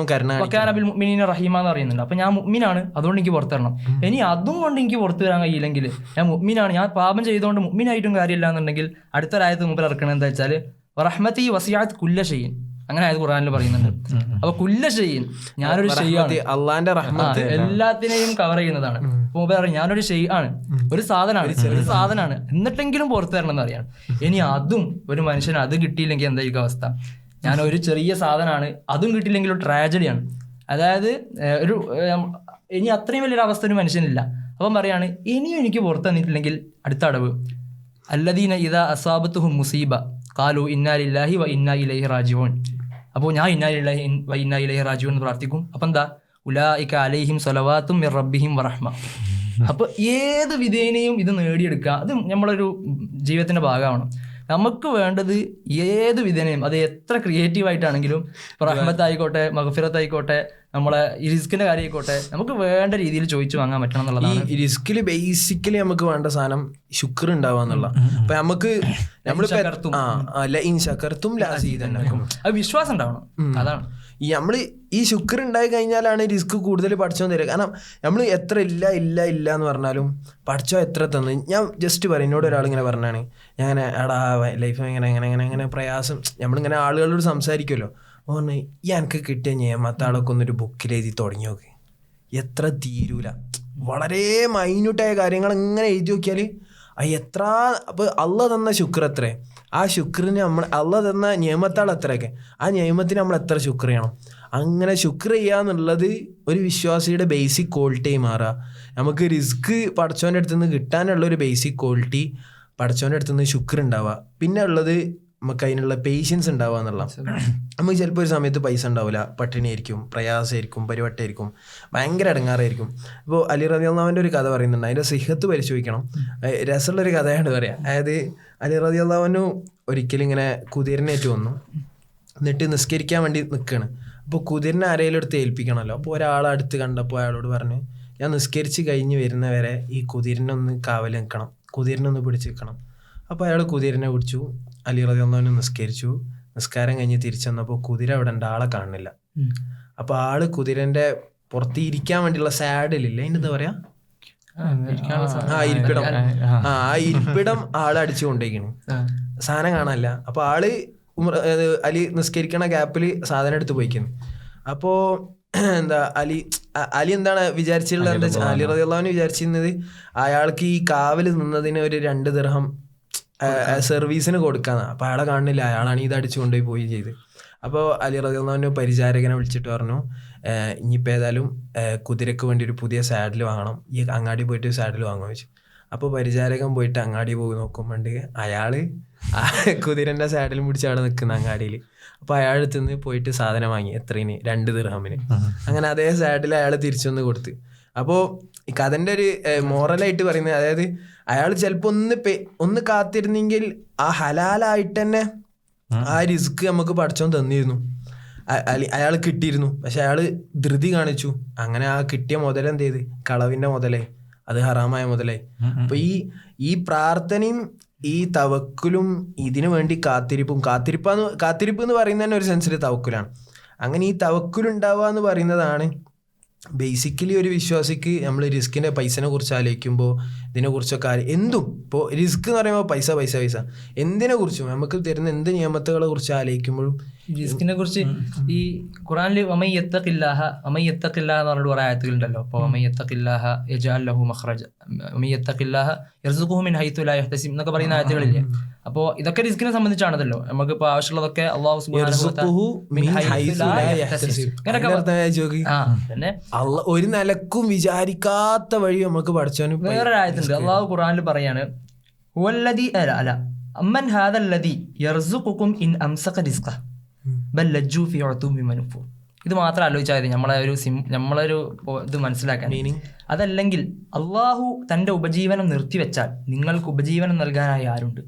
വക്കാന ബിൽ മുഅ്മിനീന റഹീമ എന്ന് പറയുന്നുണ്ട്. അപ്പോൾ ഞാൻ മുഅ്മിനാണ്, അതുകൊണ്ട് എനിക്ക് പുറത്തരണം. ഇനി അതും കൊണ്ട് എനിക്ക് പുറത്തു വരാൻ കഴിയില്ലെങ്കിൽ, ഞാൻ മുഅ്മിനാണ്, ഞാൻ പാപം ചെയ്തുകൊണ്ട് മുഅ്മിനായിട്ടും കാര്യമില്ല എന്നുണ്ടെങ്കിൽ അടുത്തൊരായത്ത് മുമ്പിൽ ഇറക്കണം. എന്താ വെച്ചാൽ റഹ്മത്തി വസിഅത് കുല്ല ഷൈഇൻ, അങ്ങനെ ആയത് ഖുർആനിൽ പറയുന്നുണ്ട്. അപ്പൊ കുല്ല ഷൈഇൻ, ഞാനൊരു ഷൈആണ്, അള്ളാന്റെ റഹ്മത്ത് എല്ലാത്തിനെയും കവർ ചെയ്യുന്നതാണ്. അപ്പൊ പറയും ഞാനൊരു ഷൈആണ്, ഒരു സാധനമാണ്, എന്നിട്ടെങ്കിലും പുറത്തു തരണം എന്ന് പറയാണ്. ഇനി അതും ഒരു മനുഷ്യന് അത് കിട്ടിയില്ലെങ്കിൽ എന്തായിരിക്കും അവസ്ഥ? ഞാൻ ഒരു ചെറിയ സാധനമാണ്, അതും കിട്ടിയില്ലെങ്കിൽ ഒരു ട്രാജഡിയാണ്. അതായത് ഇനി അത്രയും വലിയൊരു അവസ്ഥ ഒരു മനുഷ്യനില്ല. അപ്പം പറയാണ്, ഇനിയും എനിക്ക് പുറത്തു തന്നിട്ടില്ലെങ്കിൽ അടുത്ത അടവ്, അല്ലദീന ഇദാ അസാബത്തുഹും മുസീബ ഖാലു ഇന്നാ ലില്ലാഹി വ ഇന്നാ ഇലൈഹി റാജിഊൻ. അപ്പോൾ ഞാൻ ഇന്നാ ലില്ലാഹി വ ഇന്നാ ഇലൈഹി റാജിഊൻ എന്ന് പ്രാർത്ഥിക്കും. അപ്പം എന്താ, ഉലൈക അലൈഹിം സ്വലവാത്തും മിർ റബ്ബിഹിം വറഹ്മ. അപ്പോൾ ഏത് വിധേനയും ഇത് നേടിയെടുക്കുക, അത് നമ്മളൊരു ജീവിതത്തിൻ്റെ ഭാഗമാണ്. നമുക്ക് വേണ്ടത് ഏത് വിധേനയും, അത് എത്ര ക്രിയേറ്റീവായിട്ടാണെങ്കിലും, ഇപ്പോൾ റഹ്മത്തായിക്കോട്ടെ, മഗ്ഫിറത്തായിക്കോട്ടെ, നമ്മളെ ഈ റിസ്കിന്റെ കാര്യം ആയിക്കോട്ടെ, നമുക്ക് വേണ്ട രീതിയിൽ ചോദിച്ചു വാങ്ങാൻ പറ്റണം എന്നുള്ളതാണ്. ഈ റിസ്കിൽ ബേസിക്കലി നമുക്ക് വേണ്ട സാധനം ശുക്ർ ഉണ്ടാവുക എന്നുള്ള. അപ്പൊ നമുക്ക് അത് വിശ്വാസം ഉണ്ടാവണം. അതാണ് നമ്മള് ഈ ശുക്ർ ഉണ്ടായി കഴിഞ്ഞാലാണ് റിസ്ക് കൂടുതൽ പഠിച്ചോ തരിക. കാരണം നമ്മൾ എത്ര ഇല്ല എന്ന് പറഞ്ഞാലും പഠിച്ചോ എത്ര തന്നു. ഞാൻ ജസ്റ്റ് പറയും, എന്നോട് ഒരാളിങ്ങനെ പറഞ്ഞാണ്, ഞാൻ എടാ ലൈഫ് എങ്ങനെ പ്രയാസം, നമ്മളിങ്ങനെ ആളുകളോട് സംസാരിക്കുമല്ലോ, പറഞ്ഞ് ഈ എനിക്ക് കിട്ടിയ നിയമത്താളൊക്കെ ഒന്നൊരു ബുക്കിൽ എഴുതി തുടങ്ങി നോക്ക്, എത്ര തീരൂല. വളരെ മൈന്യൂട്ടായ കാര്യങ്ങൾ ഇങ്ങനെ എഴുതി നോക്കിയാൽ എത്ര. അപ്പോൾ അള്ള തന്ന ശുക്ർ എത്ര, ആ ശുക്രിന് നമ്മൾ അള്ള തന്ന നിയമത്താൾ എത്രയൊക്കെ, ആ നിയമത്തിന് നമ്മൾ എത്ര ശുക്ർ ചെയ്യണം. അങ്ങനെ ശുക്ർ ചെയ്യാന്നുള്ളത് ഒരു വിശ്വാസിയുടെ ബേസിക് ക്വാളിറ്റി മാറുക. നമുക്ക് റിസ്ക് പഠിച്ചവൻ്റെ അടുത്ത് നിന്ന് കിട്ടാനുള്ളൊരു ബേസിക് ക്വാളിറ്റി പഠിച്ചവൻ്റെ അടുത്ത് നിന്ന് ശുക്ർ ഉണ്ടാവുക. പിന്നെ ഉള്ളത് നമുക്ക് അതിനുള്ള പേഷ്യൻസ് ഉണ്ടാവുക എന്നുള്ള. നമുക്ക് ചിലപ്പോൾ ഒരു സമയത്ത് പൈസ ഉണ്ടാവില്ല, പട്ടിണിയായിരിക്കും, പ്രയാസമായിരിക്കും, പരിവട്ടമായിരിക്കും, ഭയങ്കര ഇടങ്ങാറായിരിക്കും. ഇപ്പോൾ അലി റളിയല്ലാഹു അൻഹുവിൻ്റെ ഒരു കഥ പറയുന്നുണ്ട്, അതിൻ്റെ സിഹത്ത് പരിശോധിക്കണം. രസമുള്ളൊരു കഥയാണ് പറയാം. അതായത് അലി റളിയല്ലാഹു അൻഹു ഒരിക്കലും ഇങ്ങനെ കുതിരനേറ്റ് വന്നു, എന്നിട്ട് നിസ്കരിക്കാൻ വേണ്ടി നിൽക്കുകയാണ്. അപ്പോൾ കുതിരനെ ആരെങ്കിലും എടുത്ത് ഏൽപ്പിക്കണമല്ലോ. അപ്പോൾ ഒരാളടുത്ത് കണ്ടപ്പോൾ അയാളോട് പറഞ്ഞു, ഞാൻ നിസ്കരിച്ച് കഴിഞ്ഞ് വരുന്നവരെ ഈ കുതിരനൊന്ന് കാവൽ നിൽക്കണം, കുതിരനൊന്ന് പിടിച്ച് നിൽക്കണം. അപ്പോൾ അയാൾ കുതിരനെ പിടിച്ചു. അലി റളിയല്ലാഹു അൻഹു നിസ്കരിച്ചു. നിസ്കാരം കഴിഞ്ഞ് തിരിച്ചു വന്നപ്പോൾ കുതിര അവിടെ ഉണ്ട്, ആളെ കാണുന്നില്ല. അപ്പോൾ ആള് കുതിരൻ്റെ പുറത്ത് ഇരിക്കാൻ വേണ്ടിയുള്ള സാഡിലില്ലേ, അതിൻ്റെ എന്താ പറയാ, ഇരിപ്പിടം, ആ ഇരിപ്പിടം ആളടിച്ചു കൊണ്ടേക്കണ്, സാധനം കാണാനില്ല. അപ്പോൾ ആള് അലി നിസ്കരിക്കണ ഗ്യാപ്പിൽ സാധനം എടുത്ത് പോയിക്കുന്നു. അപ്പോൾ എന്താ അലി എന്താണ് വിചാരിച്ചിട്ടുള്ളത്, എന്താ വെച്ചാൽ അലി റളിയല്ലാഹു അൻഹു വിചാരിച്ചിരുന്നത് അയാൾക്ക് ഈ കാവൽ നിന്നതിന് ഒരു 2 ദിർഹം സർവീസിന് കൊടുക്കാന്ന്. അപ്പോൾ അയാളെ കാണുന്നില്ല, അയാളാണ് ഇത് അടിച്ചു കൊണ്ടുപോയി പോയി ചെയ്ത്. അപ്പോൾ അലി റളിയല്ലാഹു അൻഹു പരിചാരകനെ വിളിച്ചിട്ട് പറഞ്ഞു, ഇനിയിപ്പോൾ ഏതായാലും കുതിരക്ക് വേണ്ടി ഒരു പുതിയ സാഡിൽ വാങ്ങണം, ഈ അങ്ങാടി പോയിട്ട് സാഡിൽ വാങ്ങുമെന്ന് വെച്ചു. അപ്പോൾ പരിചാരകൻ പോയിട്ട് അങ്ങാടി പോയി നോക്കുമ്പോണ്ട് അയാൾ കുതിരൻ്റെ സാഡിലും പിടിച്ച് അവിടെ നിൽക്കുന്ന അങ്ങാടിയിൽ. അപ്പോൾ അയാളടുത്ത് നിന്ന് പോയിട്ട് സാധനം വാങ്ങി. എത്രയിന്? 2 ദിർഹമിന്. അങ്ങനെ അതേ സാഡിൽ അയാൾ തിരിച്ചൊന്ന് കൊടുത്ത്. അപ്പോൾ ഈ കഥൻ്റെ ഒരു മോറലായിട്ട് പറയുന്നത്, അതായത് അയാൾ ചിലപ്പോൾ ഒന്ന് കാത്തിരുന്നെങ്കിൽ ആ ഹലാലായിട്ട് തന്നെ ആ റിസ്ക് നമുക്ക് പഠിച്ചോൻ തന്നിരുന്നു, അയാൾ കിട്ടിയിരുന്നു. പക്ഷെ അയാൾ ധൃതി കാണിച്ചു. അങ്ങനെ ആ കിട്ടിയ മുതലെന്ത് ചെയ്ത്? കളവിൻ്റെ മുതലേ, അത് ഹറാമായ മുതലേ. അപ്പൊ ഈ പ്രാർത്ഥനയും ഈ തവക്കുലും ഇതിനു വേണ്ടി കാത്തിരിപ്പ് എന്ന് പറയുന്നത് തന്നെ ഒരു സെൻസിൽ തവക്കുലാണ്. അങ്ങനെ ഈ തവക്കുലുണ്ടാവുക എന്ന് പറയുന്നതാണ് ബേസിക്കലി ഒരു വിശ്വാസിക്ക് നമ്മൾ റിസ്കിൻ്റെ പൈസനെ കുറിച്ച് ആലോചിക്കുമ്പോൾ ഇതിനെക്കുറിച്ചൊക്കെ എന്തും ഇപ്പോൾ റിസ്ക് എന്ന് പറയുമ്പോൾ പൈസ എന്തിനെ കുറിച്ചും നമുക്ക് തരുന്ന എന്ത് നിയമത്തുകളെ കുറിച്ച് ആലോചിക്കുമ്പോഴും റിസ്കിനെ കുറിച്ച് ഈ ഖുറാനിൽ വമയ്യത്തഖില്ലാഹ എന്ന് പറഞ്ഞിട്ട് കുറേ ആയത്തുകളുണ്ടല്ലോ. അപ്പോൾ വമയ്യത്തഖില്ലാഹ യജ്അൽ ലഹു മഖ്റജ വമയ്യത്തഖില്ലാഹ യർസുഖുഹു മിൻ ഹൈതു ലാ യഹ്തസിബ് എന്നൊക്കെ പറയുന്ന ആയത്തുകളില്ലേ. അപ്പോൾ ഇതൊക്കെ റിസ്കിനെ സംബന്ധിച്ചാണല്ലോ. നമുക്കിപ്പോൾ ആവശ്യമുള്ളതൊക്കെ അല്ലാഹു സുബ്ഹാനഹു വ തആല ഒരു നിലക്കും വിചാരിക്കാത്ത വഴി നമുക്ക് പഠിച്ചാനും. വേറൊരു ആയത്തുണ്ട്, അല്ലാഹു ഖുറാനിൽ പറയാണ് ഹുവല്ലദീ അമ്മൻ ഹാദല്ലദീ യർസുഖുകും ഇൻ അംസക റിസ്ഖഹ ബൽ ലജ്ജു ഫീ ഉതൂബി മൻഫൂർ. ഇത് മാത്രം ആലോചിച്ചാൽ മതി നമ്മളൊരു ഇത് മനസ്സിലാക്കാൻ. അതല്ലെങ്കിൽ അള്ളാഹു തൻ്റെ ഉപജീവനം നിർത്തിവെച്ചാൽ നിങ്ങൾക്ക് ഉപജീവനം നൽകാനായി ആരുണ്ട്?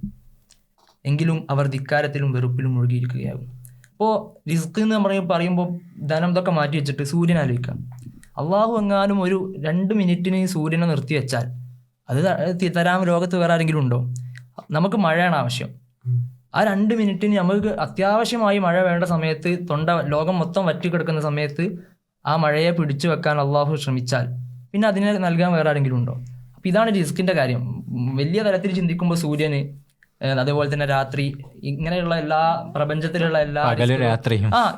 എങ്കിലും അവർ ധിക്കാരത്തിലും വെറുപ്പിലും മുഴുകിയിരിക്കുകയാകും. അപ്പോൾ റിസ്ക് എന്ന് പറയുമ്പോൾ ധനം ഇതൊക്കെ മാറ്റി വെച്ചിട്ട് സൂര്യൻ ആലോചിക്കാം. അള്ളാഹു എങ്ങാനും ഒരു 2 മിനിറ്റിന് സൂര്യനെ നിർത്തിവെച്ചാൽ അത് തരാൻ ലോകത്ത് വേറെ ആരെങ്കിലും ഉണ്ടോ? നമുക്ക് മഴയാണ് ആവശ്യം. ആ 2 മിനിറ്റിന് നമുക്ക് അത്യാവശ്യമായി മഴ വേണ്ട സമയത്ത് ലോകം മൊത്തം വറ്റിക്കിടക്കുന്ന സമയത്ത് ആ മഴയെ പിടിച്ചു വെക്കാൻ അള്ളാഹു ശ്രമിച്ചാൽ പിന്നെ അതിനെ നൽകാൻ വേറെ ആരെങ്കിലും ഉണ്ടോ? അപ്പം ഇതാണ് റിസ്കിൻ്റെ കാര്യം. വലിയ തലത്തിൽ ചിന്തിക്കുമ്പോൾ സൂര്യന്, അതേപോലെ തന്നെ രാത്രി, ഇങ്ങനെയുള്ള എല്ലാ പ്രപഞ്ചത്തിലുള്ള എല്ലാ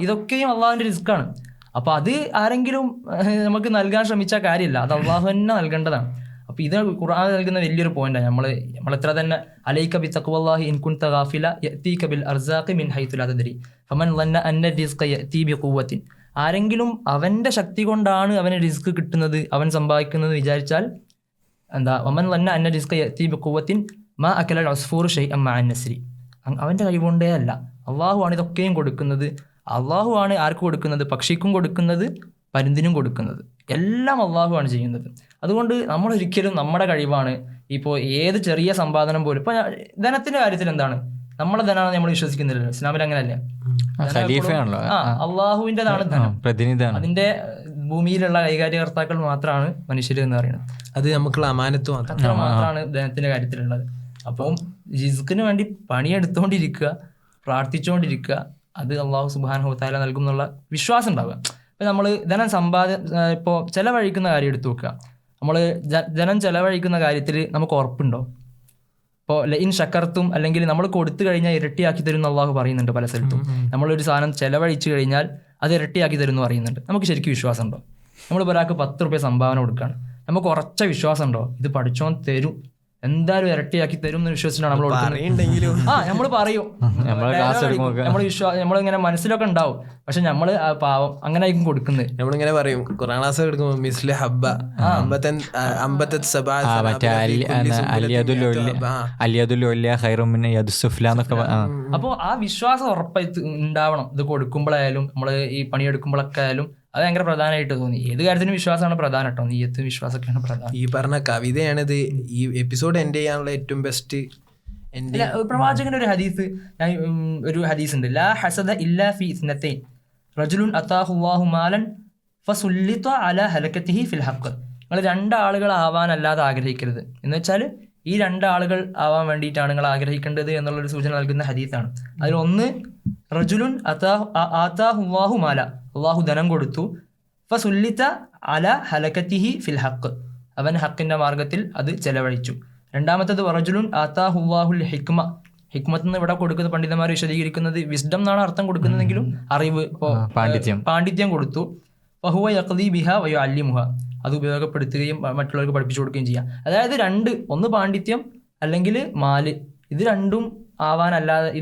ഇതൊക്കെയും അള്ളാഹുവിൻ്റെ റിസ്ക്കാണ്. അപ്പോൾ അത് ആരെങ്കിലും നമുക്ക് നൽകാൻ ശ്രമിച്ചാൽ കാര്യമില്ല, അത് അള്ളാഹു തന്നെ നൽകേണ്ടതാണ്. അപ്പോൾ ഇത് ഖുർആൻ നൽകുന്ന വലിയൊരു പോയിന്റാണ്. നമ്മൾ എത്ര തന്നെ അലൈക ബി തഖ്വല്ലാഹി ഇൻ കുൻത ഗാഫില യഅതീക ബിൽ അർസാഖി മിൻ ഹൈതു ലാ തദ്രി ഫമൻ ളന്ന അന്ന റിസ്ഖ യഅതി ബി ഖുവ്വത്തിൻ. ആരെങ്കിലും അവൻ്റെ ശക്തി കൊണ്ടാണ് അവന് റിസ്ക് കിട്ടുന്നത്, അവൻ സമ്പാദിക്കുന്നത് വിചാരിച്ചാൽ വമൻ ളന്ന അന്ന റിസ്ഖ യഅതി ബി ഖുവ്വത്തിൻ മാ അകല അസ്ഫൂർ ഷൈഅൻ മഅ നസ്രി. അവൻ്റെ കഴിവുകൊണ്ടേ അല്ല, അള്ളാഹുവാണ് ഇതൊക്കെയും കൊടുക്കുന്നത്. അള്ളാഹുവാണ് ആർക്ക് കൊടുക്കുന്നത്? പക്ഷിക്കും കൊടുക്കുന്നത്, പരുന്തിനും കൊടുക്കുന്നത്, എല്ലാം അള്ളാഹുവാണ് ചെയ്യുന്നത്. അതുകൊണ്ട് നമ്മളൊരിക്കലും നമ്മുടെ കഴിവാണ്, ഇപ്പോൾ ഏത് ചെറിയ സമ്പാദനം പോലും, ഇപ്പോൾ ധനത്തിൻ്റെ കാര്യത്തിൽ എന്താണ്, നമ്മളെ ധനമാണ് നമ്മൾ വിശ്വസിക്കുന്നില്ലല്ലോ. ഇസ്ലാമിൽ അങ്ങനെയല്ല, അള്ളാഹുവിൻ്റെതാണ് ധനം, അതിൻ്റെ ഭൂമിയിലുള്ള കൈകാര്യകർത്താക്കൾ മാത്രമാണ് മനുഷ്യർ എന്ന് പറയുന്നത്. അത് നമുക്കുള്ള അമാനത്ത് മാത്രമാണ് ധനത്തിൻ്റെ കാര്യത്തിലുള്ളത്. അപ്പം റിസ്കിന് വേണ്ടി പണിയെടുത്തുകൊണ്ടിരിക്കുക, പ്രാർത്ഥിച്ചുകൊണ്ടിരിക്കുക, അത് അള്ളാഹു സുബ്ഹാനഹു വ തആല നൽകും എന്നുള്ള വിശ്വാസം ഉണ്ടാവുക. ഇപ്പം നമ്മൾ ധനം ഇപ്പോൾ ചിലവഴിക്കുന്ന കാര്യം എടുത്തു നോക്കുക. നമ്മൾ ധനം ചിലവഴിക്കുന്ന കാര്യത്തിൽ നമുക്ക് ഉറപ്പുണ്ടോ? ഇപ്പോൾ ലഇൻ ഷക്കർത്തും, അല്ലെങ്കിൽ നമ്മൾ കൊടുത്തു കഴിഞ്ഞാൽ ഇരട്ടിയാക്കി തരും എന്ന് അള്ളാഹു പറയുന്നുണ്ട് പല സ്ഥലത്തും. നമ്മളൊരു സാധനം ചിലവഴിച്ചു കഴിഞ്ഞാൽ അത് ഇരട്ടിയാക്കി തരും എന്ന് പറയുന്നുണ്ട്. നമുക്ക് ശരിക്കും വിശ്വാസമുണ്ടോ? നമ്മളിപ്പോൾ ഒരാൾക്ക് 10 രൂപ സംഭാവന കൊടുക്കുകയാണ്, നമുക്ക് ഉറച്ച വിശ്വാസമുണ്ടോ ഇത് പഠിച്ചോൻ തരും, എന്തായാലും ഇരട്ടിയാക്കി തരും എന്ന് വിശ്വസിച്ചിട്ടാണ് നമ്മൾ കൊടുക്കുന്നത്. നമ്മൾ പറയും, നമ്മളിങ്ങനെ മനസ്സിലൊക്കെ ഉണ്ടാവും, പക്ഷെ നമ്മള് പാവം അങ്ങനെ ആയിരിക്കും കൊടുക്കുന്നത്. നമ്മളിങ്ങനെ പറയും ഖുർആൻ ക്ലാസ് എടുക്കുമ്പോൾ മിസ്ലി ഹബ്ബ അപ്പോൾ ആ വിശ്വാസം ഉറപ്പായിട്ട് ഉണ്ടാവണം. ഇത് കൊടുക്കുമ്പോഴായാലും നമ്മൾ ഈ പണിയെടുക്കുമ്പോഴൊക്കെ ആയാലും അത് ഭയങ്കര പ്രധാനമായിട്ട് തോന്നി. ഏത് കാര്യത്തിനും വിശ്വാസമാണ് പ്രധാനം കേട്ടോ, നീയത്ത് വിശ്വാസമൊക്കെയാണ് പ്രധാനം. ഈ പറഞ്ഞ കവിതയാണിത് ഈ എപ്പിസോഡ് എൻഡ് ചെയ്യാനുള്ള ഏറ്റവും ബെസ്റ്റ്. പ്രവാചകന്റെ ഒരു ഹദീസ് ഉണ്ട്, ലാ ഹസദ ഇല്ലാ ഫീ ഇസ്നതൈൻ റജുലുൻ അതാഹുല്ലാഹു മാലൻ ഫസുല്ലിത അലാ ഹലകതിഹി ഫിൽ ഹഖ്. നിങ്ങൾ 2 ആളുകൾ ആവാനല്ലാതെ ആഗ്രഹിക്കരുത് എന്ന് വെച്ചാൽ ഈ 2 ആളുകൾ ആവാൻ വേണ്ടിയിട്ടാണ് നിങ്ങൾ ആഗ്രഹിക്കേണ്ടത് എന്നുള്ളൊരു സൂചന നൽകുന്ന ഹദീസാണ്. അതിലൊന്ന് റജുലുൻ ആതാഹുല്ലാഹു മാല, അള്ളാഹു ധനം കൊടുത്തു, ഫസുല്ലിത അല ഹലകതിഹി ഫിൽ ഹഖ്, അവൻ ഹക്കിന്റെ മാർഗത്തിൽ അത് ചെലവഴിച്ചു. രണ്ടാമത്തത് റജുലുൻ ആതാഹുല്ലാഹുൽ ഹിക്മ, ഹിക്മത്ത് നിന്ന് ഇവിടെ കൊടുക്കുന്ന പണ്ഡിതന്മാർ വിശദീകരിക്കുന്നത് വിസ്ഡം എന്നാണ് അർത്ഥം കൊടുക്കുന്നതെങ്കിലും അറിവ്, പാണ്ഡിത്യം കൊടുത്തു. ഫഹുവ യഖ്ദി ബിഹ വയുഅല്ലിമുഹ, അത് ഉപയോഗപ്പെടുത്തുകയും മറ്റുള്ളവർക്ക് പഠിപ്പിച്ചു കൊടുക്കുകയും ചെയ്യാം. അതായത് 2, ഒന്ന് പാണ്ഡിത്യം അല്ലെങ്കിൽ മാല്, ഇത്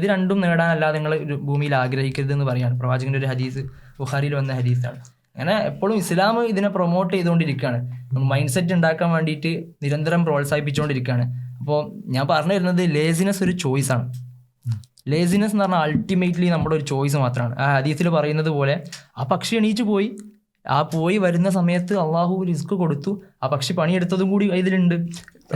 രണ്ടും നേടാനല്ലാതെ നിങ്ങൾ ഭൂമിയിൽ ആഗ്രഹിക്കരുത് എന്ന് പറയാണ് പ്രവാചകന്റെ ഒരു ഹദീസ്, ബുഖാരിയിൽ വന്ന ഹദീസാണ്. അങ്ങനെ എപ്പോഴും ഇസ്ലാം ഇതിനെ പ്രൊമോട്ട് ചെയ്തുകൊണ്ടിരിക്കുകയാണ്, മൈൻഡ് സെറ്റ് ഉണ്ടാക്കാൻ വേണ്ടിയിട്ട് നിരന്തരം പ്രോത്സാഹിപ്പിച്ചുകൊണ്ടിരിക്കുകയാണ്. അപ്പോൾ ഞാൻ പറഞ്ഞു വരുന്നത് ലേസിനെസ് ഒരു ചോയ്സാണ്. ലേസിനെസ് എന്ന് പറഞ്ഞാൽ അൾട്ടിമേറ്റ്ലി നമ്മുടെ ഒരു ചോയ്സ് മാത്രമാണ്. ആ ഹദീസിൽ പറയുന്നത് പോലെ ആ പക്ഷി എണീറ്റ് പോയി, ആ പോയി വരുന്ന സമയത്ത് അള്ളാഹു റിസ്ക് കൊടുത്തു, ആ പക്ഷി പണിയെടുത്തതും കൂടി ഇതിലുണ്ട്.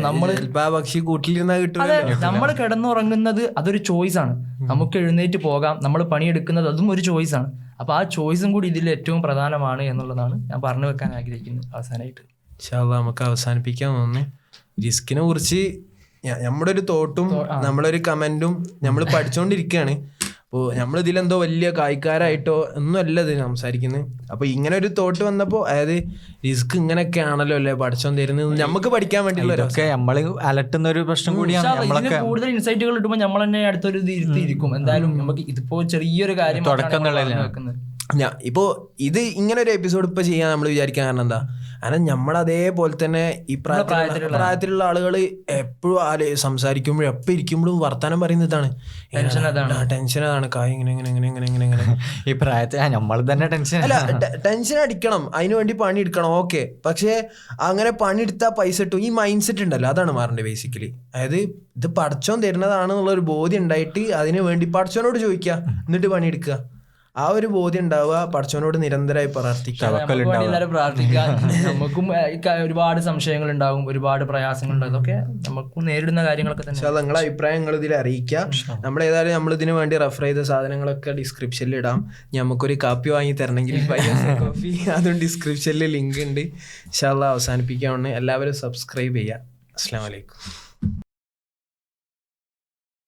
നമ്മൾ പക്ഷി കൂട്ടിലിരുന്നാ കിട്ടും. അതെ, നമ്മൾ കിടന്നുറങ്ങുന്നത് അതൊരു ചോയ്സാണ്. നമുക്ക് എഴുന്നേറ്റ് പോകാം, നമ്മൾ പണിയെടുക്കുന്നത് അതും ഒരു ചോയ്സാണ്. അപ്പോൾ ആ ചോയ്സും കൂടി ഇതിൽ ഏറ്റവും പ്രധാനമാണ് എന്നുള്ളതാണ് ഞാൻ പറഞ്ഞു വെക്കാൻ ആഗ്രഹിക്കുന്നത്. അവസാനമായിട്ട് നമുക്ക് അവസാനിപ്പിക്കാൻ തോന്നുന്നു. റിസ്കിനെ കുറിച്ച് നമ്മുടെ ഒരു തോട്ടും നമ്മളൊരു കമന്റും നമ്മൾ പഠിച്ചുകൊണ്ടിരിക്കുകയാണ്. അപ്പോൾ നമ്മളിതിലെന്തോ വലിയ കായ്ക്കാരായിട്ടോ ഒന്നും അല്ല ഇത് സംസാരിക്കുന്നത്. അപ്പോൾ ഇങ്ങനെ ഒരു തോട്ട് വന്നപ്പോൾ അതായത് റിസ്ക് ഇങ്ങനെയൊക്കെ ആണല്ലോ അല്ലേ പഠിച്ചോൻ തരുന്നത്, നമുക്ക് പഠിക്കാൻ വേണ്ടിയുള്ള നമ്മൾ അലട്ടുന്ന ഒരു പ്രശ്നം കൂടിയാണ്. കൂടുതൽ ഇൻസൈറ്റുകൾ കിട്ടുമ്പോൾ നമ്മൾ തന്നെ അടുത്തൊരു ഇരുത്തിയിരിക്കും. എന്തായാലും നമുക്ക് ഇതിപ്പോ ചെറിയൊരു കാര്യം വെക്കുന്നത്. ഇപ്പോൾ ഇത് ഇങ്ങനെ ഒരു എപ്പിസോഡ് ഇപ്പോൾ ചെയ്യാൻ നമ്മൾ വിചാരിക്കാൻ കാരണം എന്താ, കാരണം നമ്മളതേപോലെ തന്നെ ഈ പ്രായത്തിലുള്ള ആളുകൾ എപ്പോഴും സംസാരിക്കുമ്പോഴും എപ്പോൾ ഇരിക്കുമ്പോഴും വർത്താനം പറയുന്നതാണ് ടെൻഷൻ അതാണ് കായ് ഇങ്ങനെ ഇങ്ങനെ ഇങ്ങനെ ഇങ്ങനെ ഇങ്ങനെ ഇങ്ങനെ ഈ പ്രായത്തിൽ നമ്മൾ തന്നെ ടെൻഷൻ അല്ല ടെൻഷൻ അടിക്കണം, അതിനു വേണ്ടി പണി എടുക്കണം, ഓക്കെ. പക്ഷേ അങ്ങനെ പണിയെടുത്താൽ പൈസ കിട്ടും, ഈ മൈൻഡ് സെറ്റ് ഉണ്ടല്ലോ അതാണ് മാറേണ്ടത് ബേസിക്കലി. അതായത് ഇത് പടച്ചോൻ തരുന്നതാണെന്നുള്ളൊരു ബോധ്യം ഉണ്ടായിട്ട് അതിന് വേണ്ടി പടച്ചോനോട് ചോദിക്കുക, എന്നിട്ട് പണിയെടുക്കുക. ആ ഒരു ബോധ്യം ഉണ്ടാവുക, പടച്ചവനോട് നിരന്തരമായി പ്രാർത്ഥിക്കുക. നമുക്കും ഒരുപാട് സംശയങ്ങൾ ഉണ്ടാകും, ഒരുപാട് പ്രയാസങ്ങൾ ഉണ്ടാകും, അതൊക്കെ നമുക്കും നേരിടുന്ന കാര്യങ്ങളൊക്കെ തന്നെ. പക്ഷേ നിങ്ങളെ അഭിപ്രായങ്ങൾ ഇതിൽ അറിയിക്കുക. നമ്മളേതായാലും നമ്മളിതിനു വേണ്ടി റെഫർ ചെയ്ത സാധനങ്ങളൊക്കെ ഡിസ്ക്രിപ്ഷനിൽ ഇടാം. നമുക്കൊരു കാപ്പി വാങ്ങി തരണമെങ്കിൽ കോഫി അതും ഡിസ്ക്രിപ്ഷനിൽ ലിങ്ക് ഉണ്ട്. ഇൻഷാ അല്ലാഹ് അവസാനിപ്പിക്കാവുന്ന എല്ലാവരും സബ്സ്ക്രൈബ് ചെയ്യുക. അസ്സലാമു അലൈക്കും.